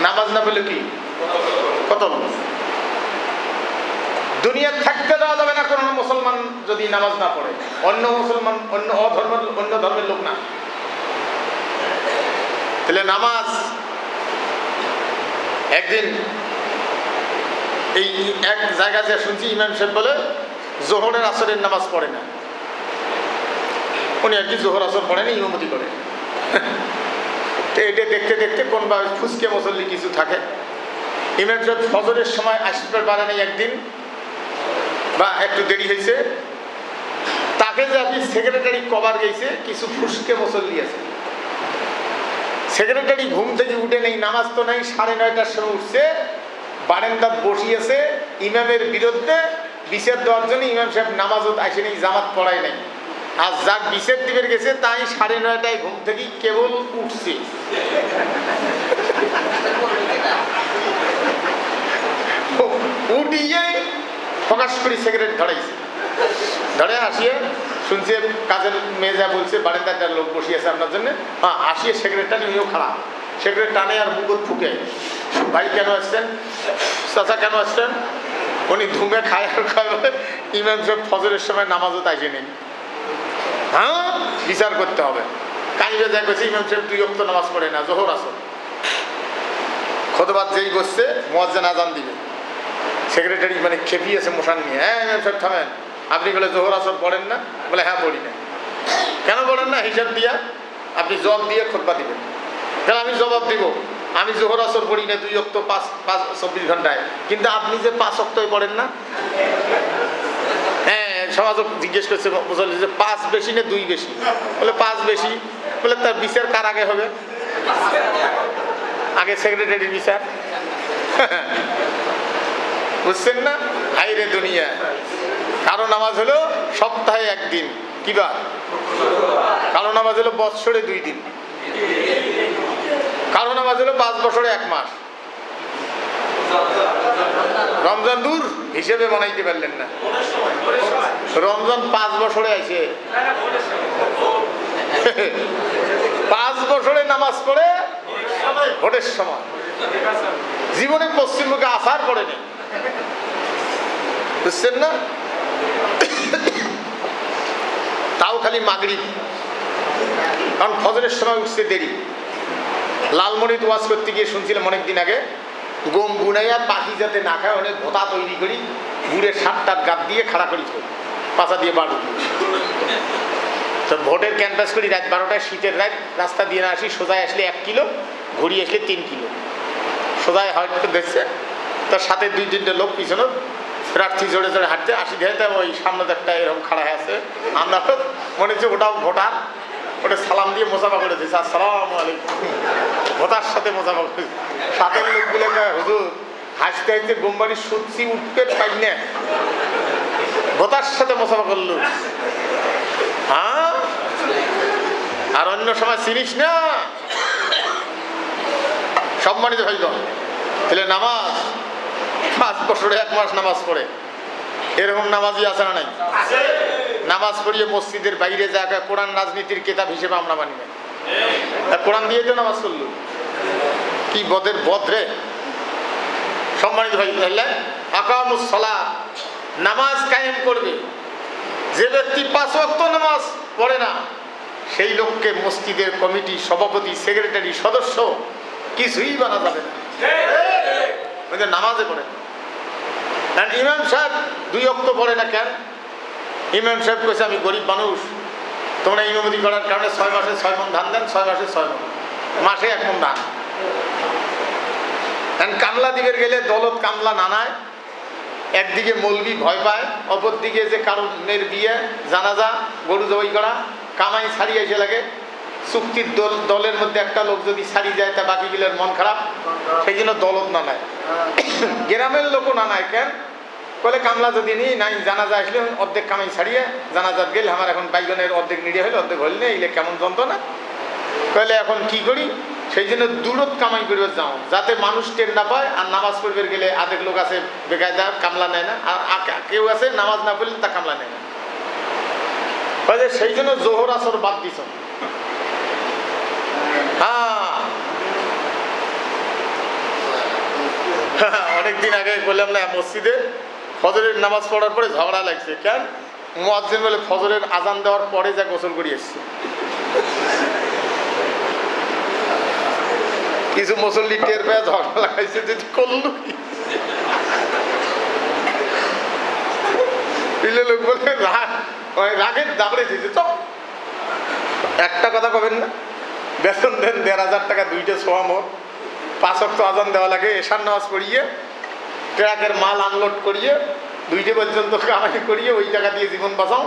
নামাজ না পড়লে কি কতল। দুনিয়ার থাকতে দেওয়া যাবে না কোনো মুসলমান যদি নামাজ না পড়ে, অন্য মুসলমান, অন্য ধর্মের লোক না। তাহলে নামাজ, একদিন এই এক জায়গায় যে শুনছি, ইমাম সাহেব বলে জোহরের আসরের নামাজ পড়ে না। উনি আর কি জোহর আসর পড়েনি, ইমামতি করে। তো এটা দেখতে দেখতে কোনভাবে ফুসকে মুসল্লি কিছু থাকে। ইমাম সাহেব ফজরের সময় আসতে পারে নাই একদিন, বা একটু দেরি হয়েছে, তাকে যে আপনি সেক্রেটারি কভার গেছে, কিছু ফুসকে মুসল্লি আছে। সেক্রেটারি ঘুম থেকে উঠে নেই, নামাজ তো নাই, 9:30টার সময় উঠছে, বারান্দাত বসিয়েছে, ইমামের বিরুদ্ধে বিচার দেওয়ার জন্য। ইমাম সাহেব নামাজও আসেনি, জামাত পড়ায় নাই। আর যার বিচার দিবের গেছে তাই 9:30টায় ঘুম থেকে কেবল উঠছে। উঠিয়ে প্রকাশ করি সেক্রেটারি ধরাইছে, ধরে আসিয়ে শুনছে কাজের মেজা বলছে বারান্দাটার লোক বসিয়েছে আপনার জন্য। হ্যাঁ, আসিয়ে সেক্রেটারি উনিও খারাপ, সেক্রেটারি টানে আর মুখ ফুকে, ভাই কেন আসছেন, চাচা কেন আসছেন? উনি ধুমে খায় আর খায়, ইমাম সাহেব ফজরের সময় নামাজও তাইছে নেই। হ্যাঁ, বিচার করতে হবে। কাইবে যা করছে, ইমাম সাহেব 2 ওয়াক্ত নামাজ পড়ে না, জোহর আসর। খুতবা যেই বসছে, মুয়াজ্জিন আযান দিবে, সেক্রেটারি মানে খেপিয়েছে মশান নিয়ে, হ্যাঁ ইমাম সাহেব থামেন, আপনি বলে জোহর আসর পড়েন না? বলে হ্যাঁ পড়ি না। কেন পড়েন না? হিসাব দিয়া আপনি জবাব দিয়ে খুতবা দিবেন। তাহলে আমি জবাব দিব, আমি জোহর আসর পড়ি না 2 ওয়াক্ত 24 ঘন্টায়, কিন্তু আপনি যে 5 ওয়াক্তই পড়েন না। হ্যাঁ, সমাজ জিজ্ঞেস করছে মুসল্লি যে 5 বেশি না 2 বেশি? বলে 5 বেশি। বলে তার বিচার কার আগে হবে? আগে সেক্রেটারির বিচার। বুঝছেন না? হাইরে দুনিয়া। কারো নামাজ হলো সপ্তাহে 1 দিন, কি বার? কারো নামাজ হলো বৎসরে 2 দিন, কারো নামাজ হলো 5 বছরে 1 মাস। রমজান দূর হিসেবে বানাইতে পারলেন না। রমজান 5 বছরে আইছে, 5 বছরে নামাজ পড়ে ভোটের সময়, জীবনে পশ্চিমবঙ্গে আসার পড়েনি, বুঝছেন না? তাও খালি মাগরিব, কারণ ফজরের সময় উঠছে দেরি। লালমনিরহাট ওয়াজ করতে গিয়ে শুনছিলাম অনেকদিন আগে, গম বুনাইয়া পাখি যাতে না খায় অনেক ভোতা তৈরি করি, গুড়ে 7-8 গাত দিয়ে খাড়া করি, পাশা দিয়ে বাড়ু। তো ভোটের ক্যানভাস করি রাত 12টায়, শীতের রাত, রাস্তা দিয়ে না আসি, সোজায় আসলে 1 কিলো, ঘুরিয়ে আসলে 3 কিলো, সোজায় হয়তো দেখছে। তার সাথে 2-3টে লোক পিছনে প্রার্থী জোরে জোরে হাঁটতে আসি দেখতে, ওই সামনে একটা এরকম খাড়া হয়ে আছে। আমরা মনে হচ্ছে ওটাও ভোটার, ওটা সালাম দিয়ে মোসাফা করে দিয়েছে, আসসালামু আলাইকুম, ভোটার সাথে মোসাফা করে। সাথের লোকগুলো হুজুর হাসতে হাসতে গোমবাড়ির সুচ্ছি উঠতে পাই না, ভোটার সাথে মোসাফা করলো। হ্যাঁ, আর অন্য সময় চিনিস না। সম্মানিত ভাইগণ, তাহলে নামাজ 5 বছরে 1 মাস নামাজ পড়ে, এরকম নামাজই আছে না নাই? নামাজ পড়িয়ে মসজিদের বাইরে জায়গা কোরআন রাজনীতির কিতাব হিসেবে আমরা মানি না। কোরআন দিয়ে তো নামাজ পড়লো, কি বদের বদ রে। সম্মানিত ভাই, আকামুস সালাত, নামাজ কায়েম করবে। যে ব্যক্তি 5 ওয়াক্ত নামাজ পড়ে না, সেই লোককে মসজিদের কমিটি সভাপতি, সেক্রেটারি, সদস্য কিছুই বানা যাবে না, নামাজে পড়ে না। ইমাম সাহেব 2 ওয়াক্ত পড়ে না কেন? ইমাম সাহেব কইছে আমি গরিব মানুষ, তোমরা ইমামতি করার কারণে 6 মাসে 6 মণ ধান দেন, 6 মাসে 6 মণ, মাসে 1 মণ ধান। কামলা দিবের গেলে দলত কামলা নানায়, একদিকে মৌলবি ভয় পায়, অপরদিকে যে কারো মেয়ের বিয়ে, জানাজা, গরু জবাই করা, কামাই ছাড়িয়ে এসে লাগে। চুক্তির দলের মধ্যে একটা লোক যদি ছাড়ি যায়, তা বাকিগুলোর মন খারাপ, সেই জন্য দলত নানায়। গ্রামের লোকও নানায় কেন? বলে কামলা যদি নিই নাই, জানাজা আসলে অর্ধেক কামাই ছাড়িয়ে জানাজাত গেলে আমার এখন বাইগনের অর্ধেক নিড়ে হলে অর্ধেক হল না, এলে কেমন যন্ত্রণা। কইলে এখন কি করি? সেই জন্য দূরত কামাই করবে যাও, যাতে মানুষ টের না পায়। আর নামাজ পড়বে গেলে আধেক লোক আছে বেকায়দা, কামলা নেয় না, আর কেউ আছে নামাজ না পড়লে তা কামলা নেয় না। সেই জন্য জোহর আসর বাদ দিছ। হ্যাঁ, অনেকদিন আগে বললাম না, মসজিদে ফজরের নামাজ পড়ার পরে ঝগড়া লাগছে। কেন? মুয়াজ্জিন বলে ফজরের আজান দেওয়ার পরে যা গোসল করি এসছে। কিছু মুসল্লি টের পেয়ে ঝগড়া লাগাইছে, যদি করলো কি? লোক বলে রাগের দাবড়ে দিয়েছে। তো একটা কথা কবেন না, বেতন দেন 1,500 টাকা, 2টা সোয়া মোট, 5 ওয়াক্ত আজান দেওয়া লাগে, এশার নামাজ পড়িয়ে ট্রাকের মাল আনলোড করিয়ে 2টা পর্যন্ত কামাই করিয়ে ওই টাকা দিয়ে জীবন বাঁচাও।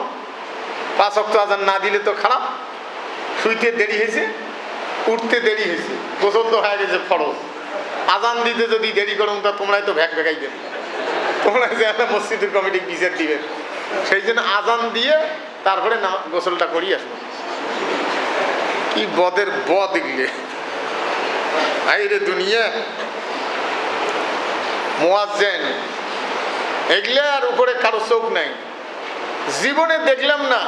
5 ওয়াক্ত আজান না দিলে তো খারাপ। শুইতে দেরি হয়েছে, উঠতে দেরি হয়েছে, গোসল তো হয়ে গেছে ফরজ, আজান দিতে যদি দেরি করুন তা তোমরাই তো ভ্যাক ভ্যাকাই দেবে, তোমরা যে একটা মসজিদের কমিটি বিচার দিবে। সেই জন্য আজান দিয়ে তারপরে গোসলটা করি আসবো। কি বদের বদ এগুলো, ভাই রে দুনিয়া। মুয়াজ্জিন এগুলো আর উপরে কারো চোখ নাই। জীবনে দেখলাম না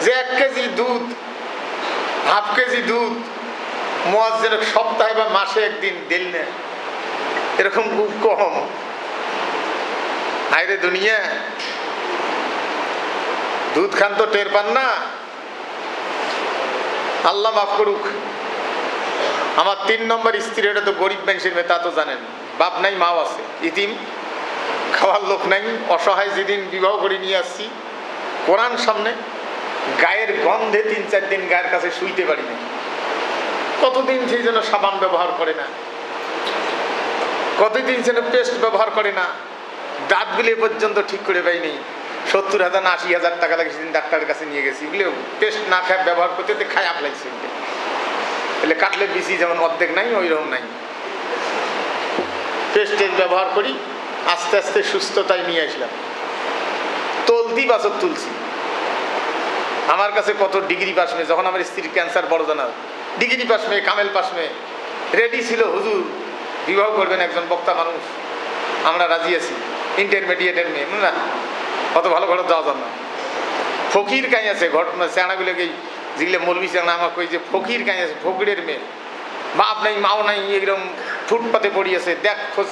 যে 1 কেজি দুধ, হাফ কেজি দুধ মুয়াজ্জিন সপ্তাহে বা মাসে একদিন দিল না, এরকম খুব কম। হায়রে দুনিয়া, দুধ খান তো টের পান না। আল্লাহ মাফ করুক। আমার 3 নম্বর স্ত্রী, এটা তো গরিব মানুষের মেয়ে, তা তো জানেন। বাপ নাই, মাও আছে, ইতিম, খাওয়ার লোক নাই, অসহায়। যেদিন বিবাহ করে নিয়ে আসছি, কোরআন সামনে, গায়ের গন্ধে 3-4 দিন গায়ের কাছে শুইতে পারি না। কতদিন সেই জন্য সাবান ব্যবহার করে না, কতদিন যেন পেস্ট ব্যবহার করে না, দাঁতগুলি পর্যন্ত ঠিক করে পাইনি। 70,000 80,000 টাকা লাগে, সেদিন ডাক্তারের কাছে নিয়ে গেছি। এগুলো পেস্ট না খায় ব্যবহার করতে খায় লাগছে। এলে কাটলে বেশি যেমন অর্ধেক নাই, ওই রকম নাই। পেস্ট ব্যবহার করি, আস্তে আস্তে সুস্থতায় নিয়ে আসলাম। তলতি বাছর তুলছি। আমার কাছে কত ডিগ্রি পাস মেয়ে, যখন আমার স্ত্রীর ক্যান্সার বড় জানা, ডিগ্রি পাস মেয়ে, কামেল পাস মেয়ে রেডি ছিল, হুজুর বিবাহ করবেন একজন বক্তা মানুষ, আমরা রাজি আছি, ইন্টারমিডিয়েটের মেয়ে না, অত ভালো ঘরে যাওয়া যাবে না। ফকির কাই আছে ঘটনা চেনাগুলোকে যেগুলো মলবি চেনা আমাকে কই যে ফকির কাই আছে, ফকিরের মেয়ে, বাপ নাই মাও নাই, এরকম ফুটপাতে পড়িয়েছে, দেখ খোঁজ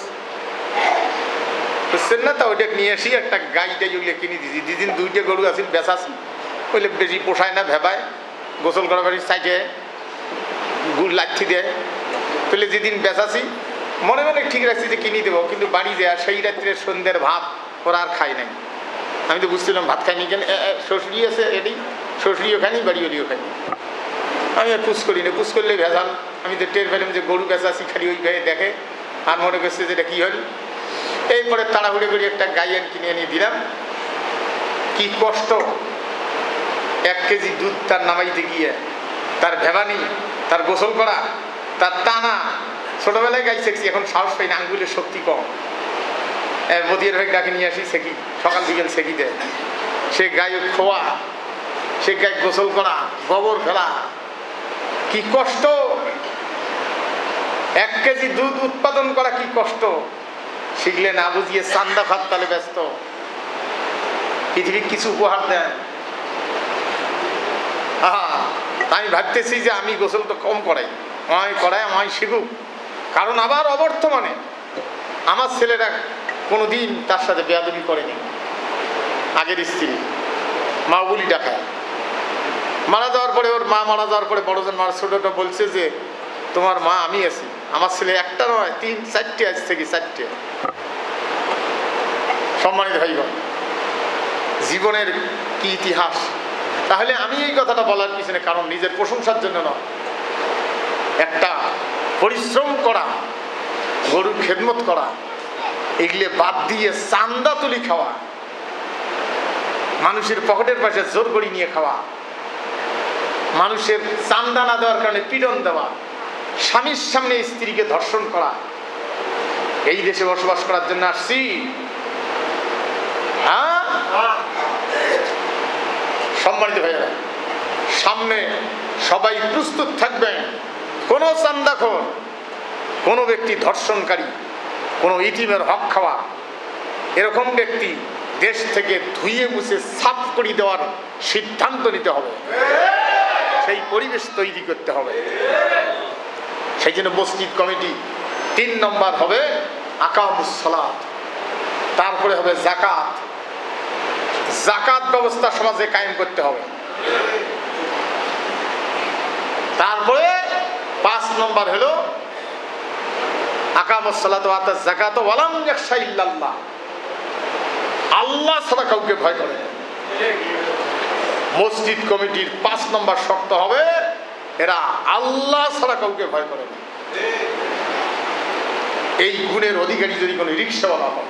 বুঝছেন না। তা ওইটা নিয়ে আসি, একটা গাইটা ওগুলো কিনে দিয়েছি। যেদিন 2টা গরু আছে বেচাছি, ওইলে বেশি পোষায় না, ভেবায় গোসল করা বাড়ির সাইডে গুড় লাচ্ছি দেয়। তাহলে যেদিন বেচাছি মনে মনে ঠিক রাখছি যে কিনে দেবো, কিন্তু বাড়ি দেয়া সেই রাত্রে সন্ধ্যের ভাত ওরা আর খাই নাই। আমি তো বুঝছিলাম ভাত খাইনি কেন, শ্বশুরি আছে এটাই, শ্বশুরিও খাইনি বাড়িওলিও খাইনি। আমি আর পুষ করি না, পুষ করলে ভেজাল। আমি তো টের পেলাম যে গরু বেচাছি, খালি ওই গায়ে দেখে আর মনে করছে যেটা কী হল। এরপরে তাড়াহুড়ো করে একটা গাই আর কিনে এনে দিলাম। কি কষ্ট 1 কেজি দুধ তার নামাইতে গিয়ে, তার ভেবানি, তার গোসল করা, তার টানা। ছোটবেলায় গাই শেখছি, এখন সাহস পাই না, আঙ্গুলের শক্তি কম। মদিয়ার ভাই ডাকে নিয়ে আসি, শেখি, সকাল বিকেল শেখি দেয়। সে গায়ে খোয়া, সে গায়ে গোসল করা, গোবর ফেলা, কি কষ্ট। 1 কেজি দুধ উৎপাদন করা কি কষ্ট, শিখলে না বুঝিয়ে চান্দা ভাত তালে ব্যস্ত। পৃথিবীর কিছু উপহার দেন। আমি ভাবতেছি যে আমি গোসল তো কম করাই, আমায় শিখুক। কারণ আবার অবর্তমানে আমার ছেলেরা কোনোদিন তার সাথে বেয়াদবি করেনি। আগের স্ত্রী মা বলি ডাকায়, মারা যাওয়ার পরে, ওর মা মারা যাওয়ার পরে বড়জন মার ছোটটা বলছে যে তোমার মা আমি আছি। আমার ছেলে একটা নয়, 3-4টে আজ থেকে 4টে। সম্মানিত ভাইগণ, জীবনের কি ইতিহাস। তাহলে আমি এই কথাটা বলার পিছনে কারণ নিজের প্রশংসার জন্য নয়, একটা পরিশ্রম করা, গরুর খেদমত করা, এগুলো বাদ দিয়ে চান্দা তুলি খাওয়া, মানুষের পকেটের পাশে জোর করি নিয়ে খাওয়া, মানুষের চান্দা না দেওয়ার কারণে পীড়ন দেওয়া, স্বামীর সামনে স্ত্রীকে ধর্ষণ করা। এই দেশে বসবাস করার জন্য আসছি। সম্মানিত ভাইয়েরা, সামনে সবাই প্রস্তুত থাকবেন। কোনো চান্দাখোর, কোনো ব্যক্তি ধর্ষণকারী, কোনো ইতিমের হক খাওয়া, এরকম ব্যক্তি দেশ থেকে ধুয়ে মুছে সাফ করে দেওয়ার সিদ্ধান্ত নিতে হবে। সেই পরিবেশ তৈরি করতে হবে। সেই জন্য মসজিদ কমিটি 3 নম্বর হবে আকামুস সালাত, তারপরে হবে যাকাত। যাকাত ব্যবস্থা সমাজে কায়েম করতে হবে। তারপরে 5 নম্বর হলো আকামুস সালাত ওয়া আতাজ যাকাত ওয়া লাম ইয়াখশা ইল্লাল্লাহ, আল্লাহ ছাড়া কাউকে ভয় করে না। মসজিদ কমিটির 5 নম্বর শর্ত হবে এরা আল্লাহ ছাড়া কাউকে ভয় করে না। এই গুণের অধিকারী যদি কোনো রিক্সাওয়ালা হয়,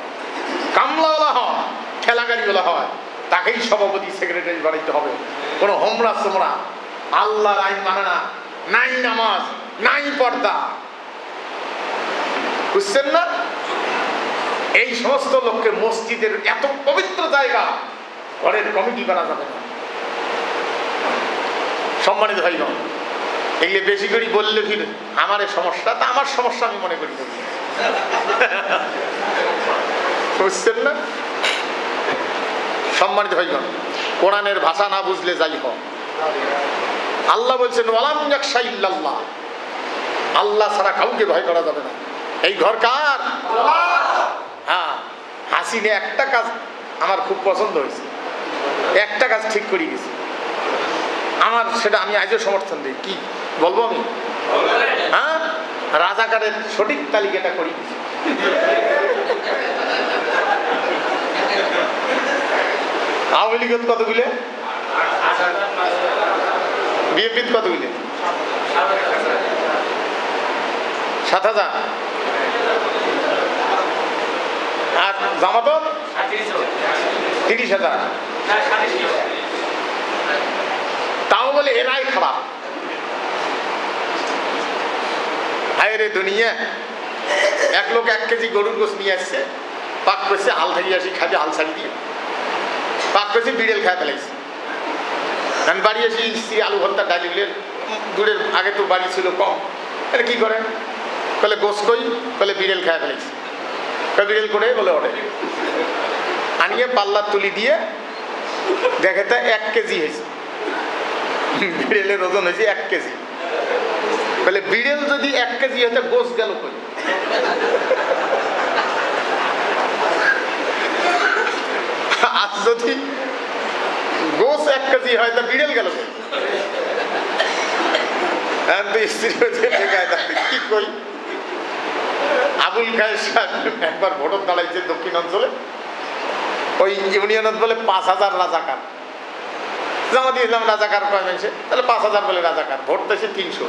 কামলাওয়ালা হয়, ঠেলা গাড়িওয়ালা হয়, তাকেই সভাপতি সেক্রেটারি বানাইতে হবে। কোনো হোমরা সোমরা আল্লাহর আইন মানে না, নাই নামাজ, নাই পর্দা, বুঝছেন না? এই সমস্ত লোককে মসজিদের এত পবিত্র জায়গা ঘরের কমিটি করা যাবে না। সম্মানিত ভাইগণ, এগুলো বেশি করে বললে ফিরে আমার সমস্যা, তা আমার সমস্যা আমি মনে করি, বুঝছেন না? সম্মানিত ভাইগণ, কোরআনের ভাষা না বুঝলে যাই হোক, আল্লাহ বলছেন ওয়ালাম ইয়াখশা ইল্লাল্লাহ, আল্লাহ ছাড়া কাউকে ভয় করা যাবে না। এই ঘর কার? হ্যাঁ, হাসিনে একটা কাজ আমার খুব পছন্দ হয়েছে, একটা কাজ ঠিক করে গেছে আমার, সেটা আমি আজও সমর্থন দিই। কি বলবো আমি? হ্যাঁ, রাজাকারের সঠিক তালিকাটা করি। আওয়ামী লীগের কতগুলো, বিএনপির কতগুলো? 7,000। আর জামাত 30,000। তাও বলে এরাই খারাপ। হায় রে দুনিয়া, এক লোক 1 কেজি গরুর গোশ নিয়ে আসছে, পাক করছে, হাল থেকে আসি খাবে, হাল ছাড়ি দিয়ে পাক করছে, বিড়েল খায় ফেলাইছে। আমি বাড়ি আসি, স্ত্রী আলু ভর্তা ডালি দূরের, আগে তো বাড়ি ছিল কম, এটা কি করে? বলে গোশ কই? বলে বিড়েল খায় ফেলাইছে। বিড়েল করে বলে ওঠে, আনিয়ে পাল্লা তুলি দিয়ে দেখে তা 1 কেজি হয়েছে, বিড়েলের ওজন হয়েছে 1 কেজি। বলে বিড়েল যদি 1 কেজি হতে গোস গেল কই? আর যদি গোস 1 কেজি হয় তা বিড়েল গেল কই? স্ত্রী হচ্ছে কি কই? আবুল খায়ের সাহেব একবার ভোটর দাঁড়াইছে দক্ষিণ অঞ্চলে, ওই ইউনিয়নত বলে 5000 রাজাকার, জামাত ইসলাম রাজাকার কয় মেনছে, তাহলে 5000 বলে রাজাকার, ভোট পেয়েছে 300।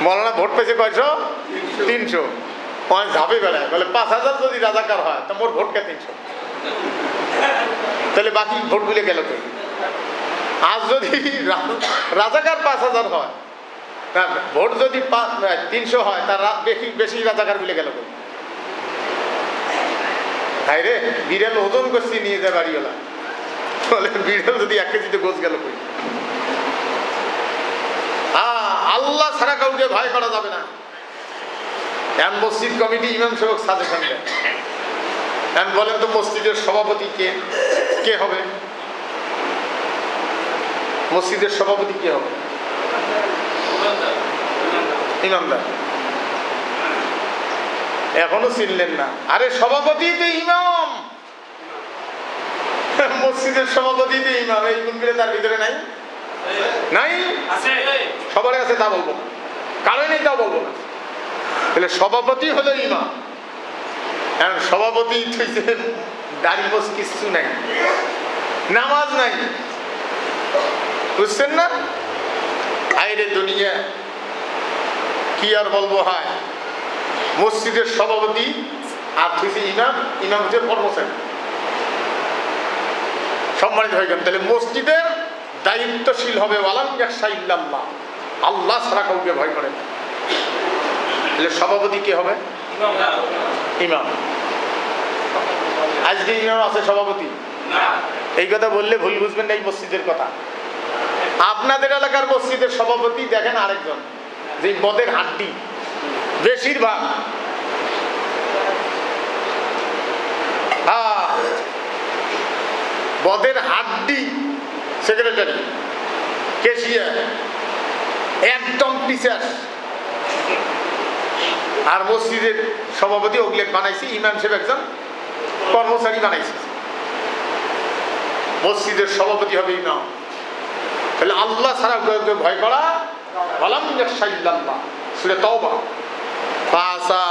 মৌলানা ভোট পেয়েছে কয়শো? 300। পয়েন্ট ঝাঁপে বেড়ায়, বলে 5000 যদি রাজাকার হয় তা মোর ভোট কে 300? তাহলে বাকি ভোটগুলো গেল কই? আজ যদি রাজাকার 5000 হয়, তার ভোট যদি 300 হয়, তার বেশি রাজাকার গুলো গেল কই? ভাই রে, বিড়াল ওজন করছি নিয়ে যায় বাড়িওয়ালা, বলে বিড়াল যদি 1 কেজিতে গোছ গেল কই? আল্লাহ ছাড়া কাউকে ভয় করা যাবে না। এখন মসজিদ কমিটি ইমাম সাহেব সাজেশন দেয়, এখন বলেন তো মসজিদের সভাপতি কে হবে? মসজিদের সভাপতি কে হবে? ইমামদার। এখনো চিনলেন না? আরে সভাপতি তো ইমাম, মসজিদের সভাপতি তো ইমাম। এই গুণগুলো তার ভিতরে নাই? নাই, সবার আছে তা বলবো না, কারণ নেই তা বলবো না। তাহলে সভাপতি হলো ইমাম। এখন সভাপতি দাড়ি মোছ কিছু নাই, নামাজ নাই, বুঝছেন না? আইরে দুনিয়া কি আর বলবো। হয় মসজিদের সভাপতি আর হচ্ছে ইমাম, ইমাম হচ্ছে কর্মচারী, সম্মানিত হয়ে গেল। তাহলে মসজিদের দায়িত্বশীল হবে ওয়ালাম ইয়াখশা ইল্লাল্লাহ, আল্লাহ ছাড়া কাউকে ভয় করে না। তাহলে সভাপতি কে হবে? ইমাম। আজকে ইমাম আছে সভাপতি? এই কথা বললে ভুল বুঝবেন না, এই মসজিদের কথা। আপনাদের এলাকার মসজিদের সভাপতি দেখেন আরেকজন, যে বদের হাড্ডি বেশিরভাগ। বদের হাড্ডি সেক্রেটারি, ক্যাশিয়ার, একদম টিচার। আর মসজিদের সভাপতি ওগুলেট বানাইছে, ইমাম সাহেব একজন কর্মচারী বানাইছে। মসজিদের সভাপতি হবে ইমাম। তাহলে আল্লাহ ছাড়া ভয় করা ওয়ালাম ইয়াখশা ইল্লাল্লাহ, সূরা তাওবা। ফাসা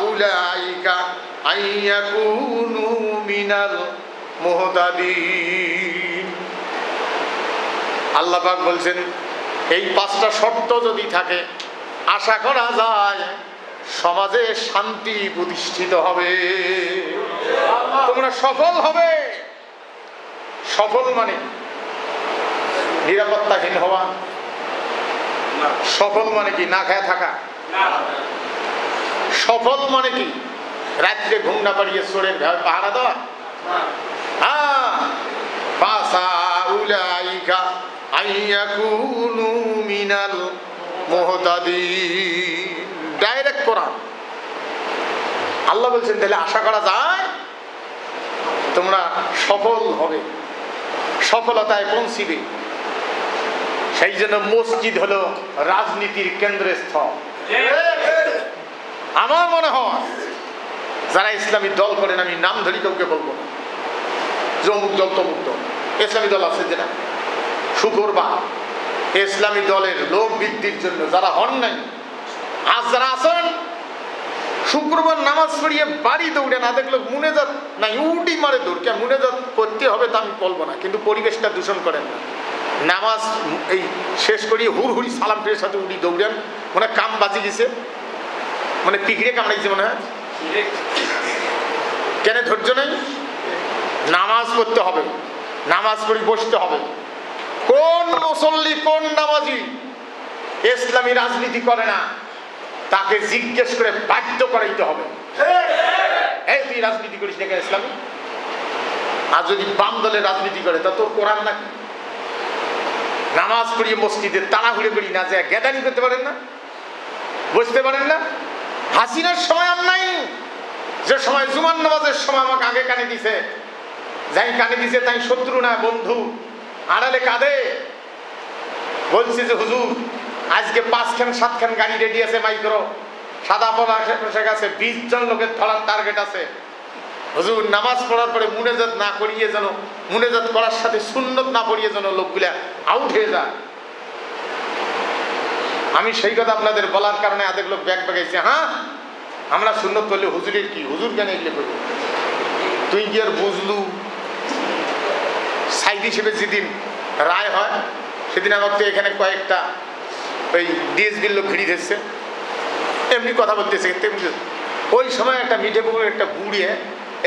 উলাইকা আইয়াকুনু মিনাল মুহতাদিন। আল্লাহ পাক বলছেন এই 5টা শর্ত যদি থাকে, আশা করা যায় সমাজে শান্তি প্রতিষ্ঠিত হবে, তোমরা সফল হবে। সফল মানে নিরাপত্তাহীন হওয়া? সফল মানে কি না খায় থাকা? সফল মানে কি রাত্রে ঘুম না পাড়িয়ে চোরের পাহারা দেওয়া? ডাইরেক্ট কোরআন। আল্লাহ বলছেন তাহলে আশা করা যায় তোমরা সফল হবে, সফলতায় পৌঁছিবে। সেই জন্য মসজিদ হলো রাজনীতির কেন্দ্রস্থল। আমার মনে হয় যারা ইসলামী দল করেন, আমি নাম ধরি কাউকে বলবো না, অমুক দল তমুক দল, ইসলামী দল আছে যেটা শুক্রবার ইসলামী দলের লোক বৃদ্ধির জন্য যারা হন নাই, আজ যারা আছেন শুক্রবার নামাজ পড়িয়ে বাড়ি দৌড়ে না দেখলো মুনেজাত নাই, উডি মারে দৌড়। কে মুনেজাত করতে হবে তা আমি বলবো না, কিন্তু পরিবেশটা দূষণ করেন না। নামাজ এই শেষ করিয়ে হুড়হুড়ি সালাম ফিরের সাথে উডি দৌড়েন, মানে কাম বাজি গেছে, মানে পিকড়ে কামড়াইছে মনে হয়। কেন ধৈর্য নেই? নামাজ পড়তে হবে, নামাজ পড়ি বসতে হবে। কোন মুসল্লি কোন নামাজি ইসলামী রাজনীতি করে না, তাকে জিজ্ঞেস করে বাধ্য করাইতে হবে, এই তুই রাজনীতি করিস না কেন ইসলামী? আর যদি বাম দলের রাজনীতি করে তা তোর কোরআন নাকি? নামাজ পড়িয়ে মসজিদে তাড়াহুড়ো করি না, যে গেদানি করতে পারেন না, বসতে পারেন না, হাসিনার সময় আর নাই, যে সময় জুমার নামাজের সময় আমাকে আগে কানে দিছে, যাই কানে দিছে তাই শত্রু না বন্ধু, আড়ালে কাঁদে। বলছি যে হুজুর আজকে 5খান 7খান গাড়ি রেডি আছে, মাইক্রো সাদা পড়া বসে গেছে, 20 জন লোকের ধরার টার্গেট আছে। হুজুর নামাজ পড়ার পরে মুনাজাত না করিয়ে যেন, মুনাজাত করার সাথে সুন্নত না পড়িয়ে যেন লোকগুলা আউট হয়ে যায়। আমি সেই কথা আপনাদের বলার কারণে আধেক লোক ব্যাগ বাগাইছে, হ্যাঁ আমরা সুন্নত করলে হুজুরের কি, হুজুর কেন এগুলো করবো? তুই কি আর বুঝলু? সাইড হিসেবে যেদিন রায় হয় সেদিন আমার তো এখানে কয়েকটা ওই ডিএসবির লোক ভিড়ি দিচ্ছে, এমনি কথা বলতেছে। ওই সময় একটা মিঠে পুকুরের একটা বুড়িয়ে,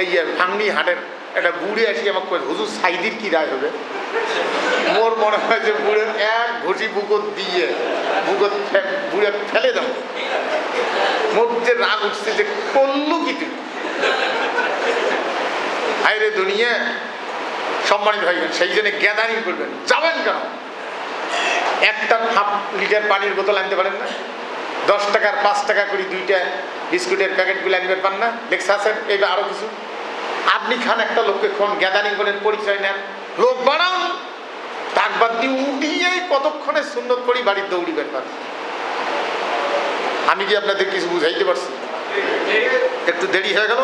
এই ভাঙনি হাটের একটা বুড়ি আসি আমাকে কয়ে, হুজুর সাইদির কি রায় হবে? মোর মনে হয় যে বুড়ের এক ঘুষি বুকত দিয়ে বুড়ে ফেলে দাও। মোর যে রাগ উঠছে যে করলু কি তুই? আইরে দুনিয়া সম্মানিত হইবেন, সেই জন্য গ্যাদারিং করবেন। যাবেন কেন? একটা হাফ লিটার পানির বোতল আনতে পারেন না? 10 টাকার 5 টাকা করে 2টা বিস্কুটের প্যাকেটগুলো আনতে পারেন না? লেখা আছে এইবার আরো কিছু। আপনি খান, একটা লোককে খন গ্যাদারিং করেন, পরিচয় নেন, লোক বানান, তাক বাদ দিয়ে উঠিয়েই কতক্ষণে সুন্নত করি বাড়ির দৌড়ি বের পান। আমি কি আপনাদের কিছু বুঝাইতে পারছি? একটু দেরি হয়ে গেল,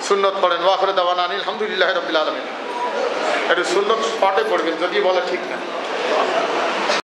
সুন্নত পড়েন। ওয়াখিরু দাওয়ানা আলহামদুলিল্লাহি রাব্বিল আলামিন। একটু সুন্নত স্পটে পড়বেন, যদি বলে ঠিক না।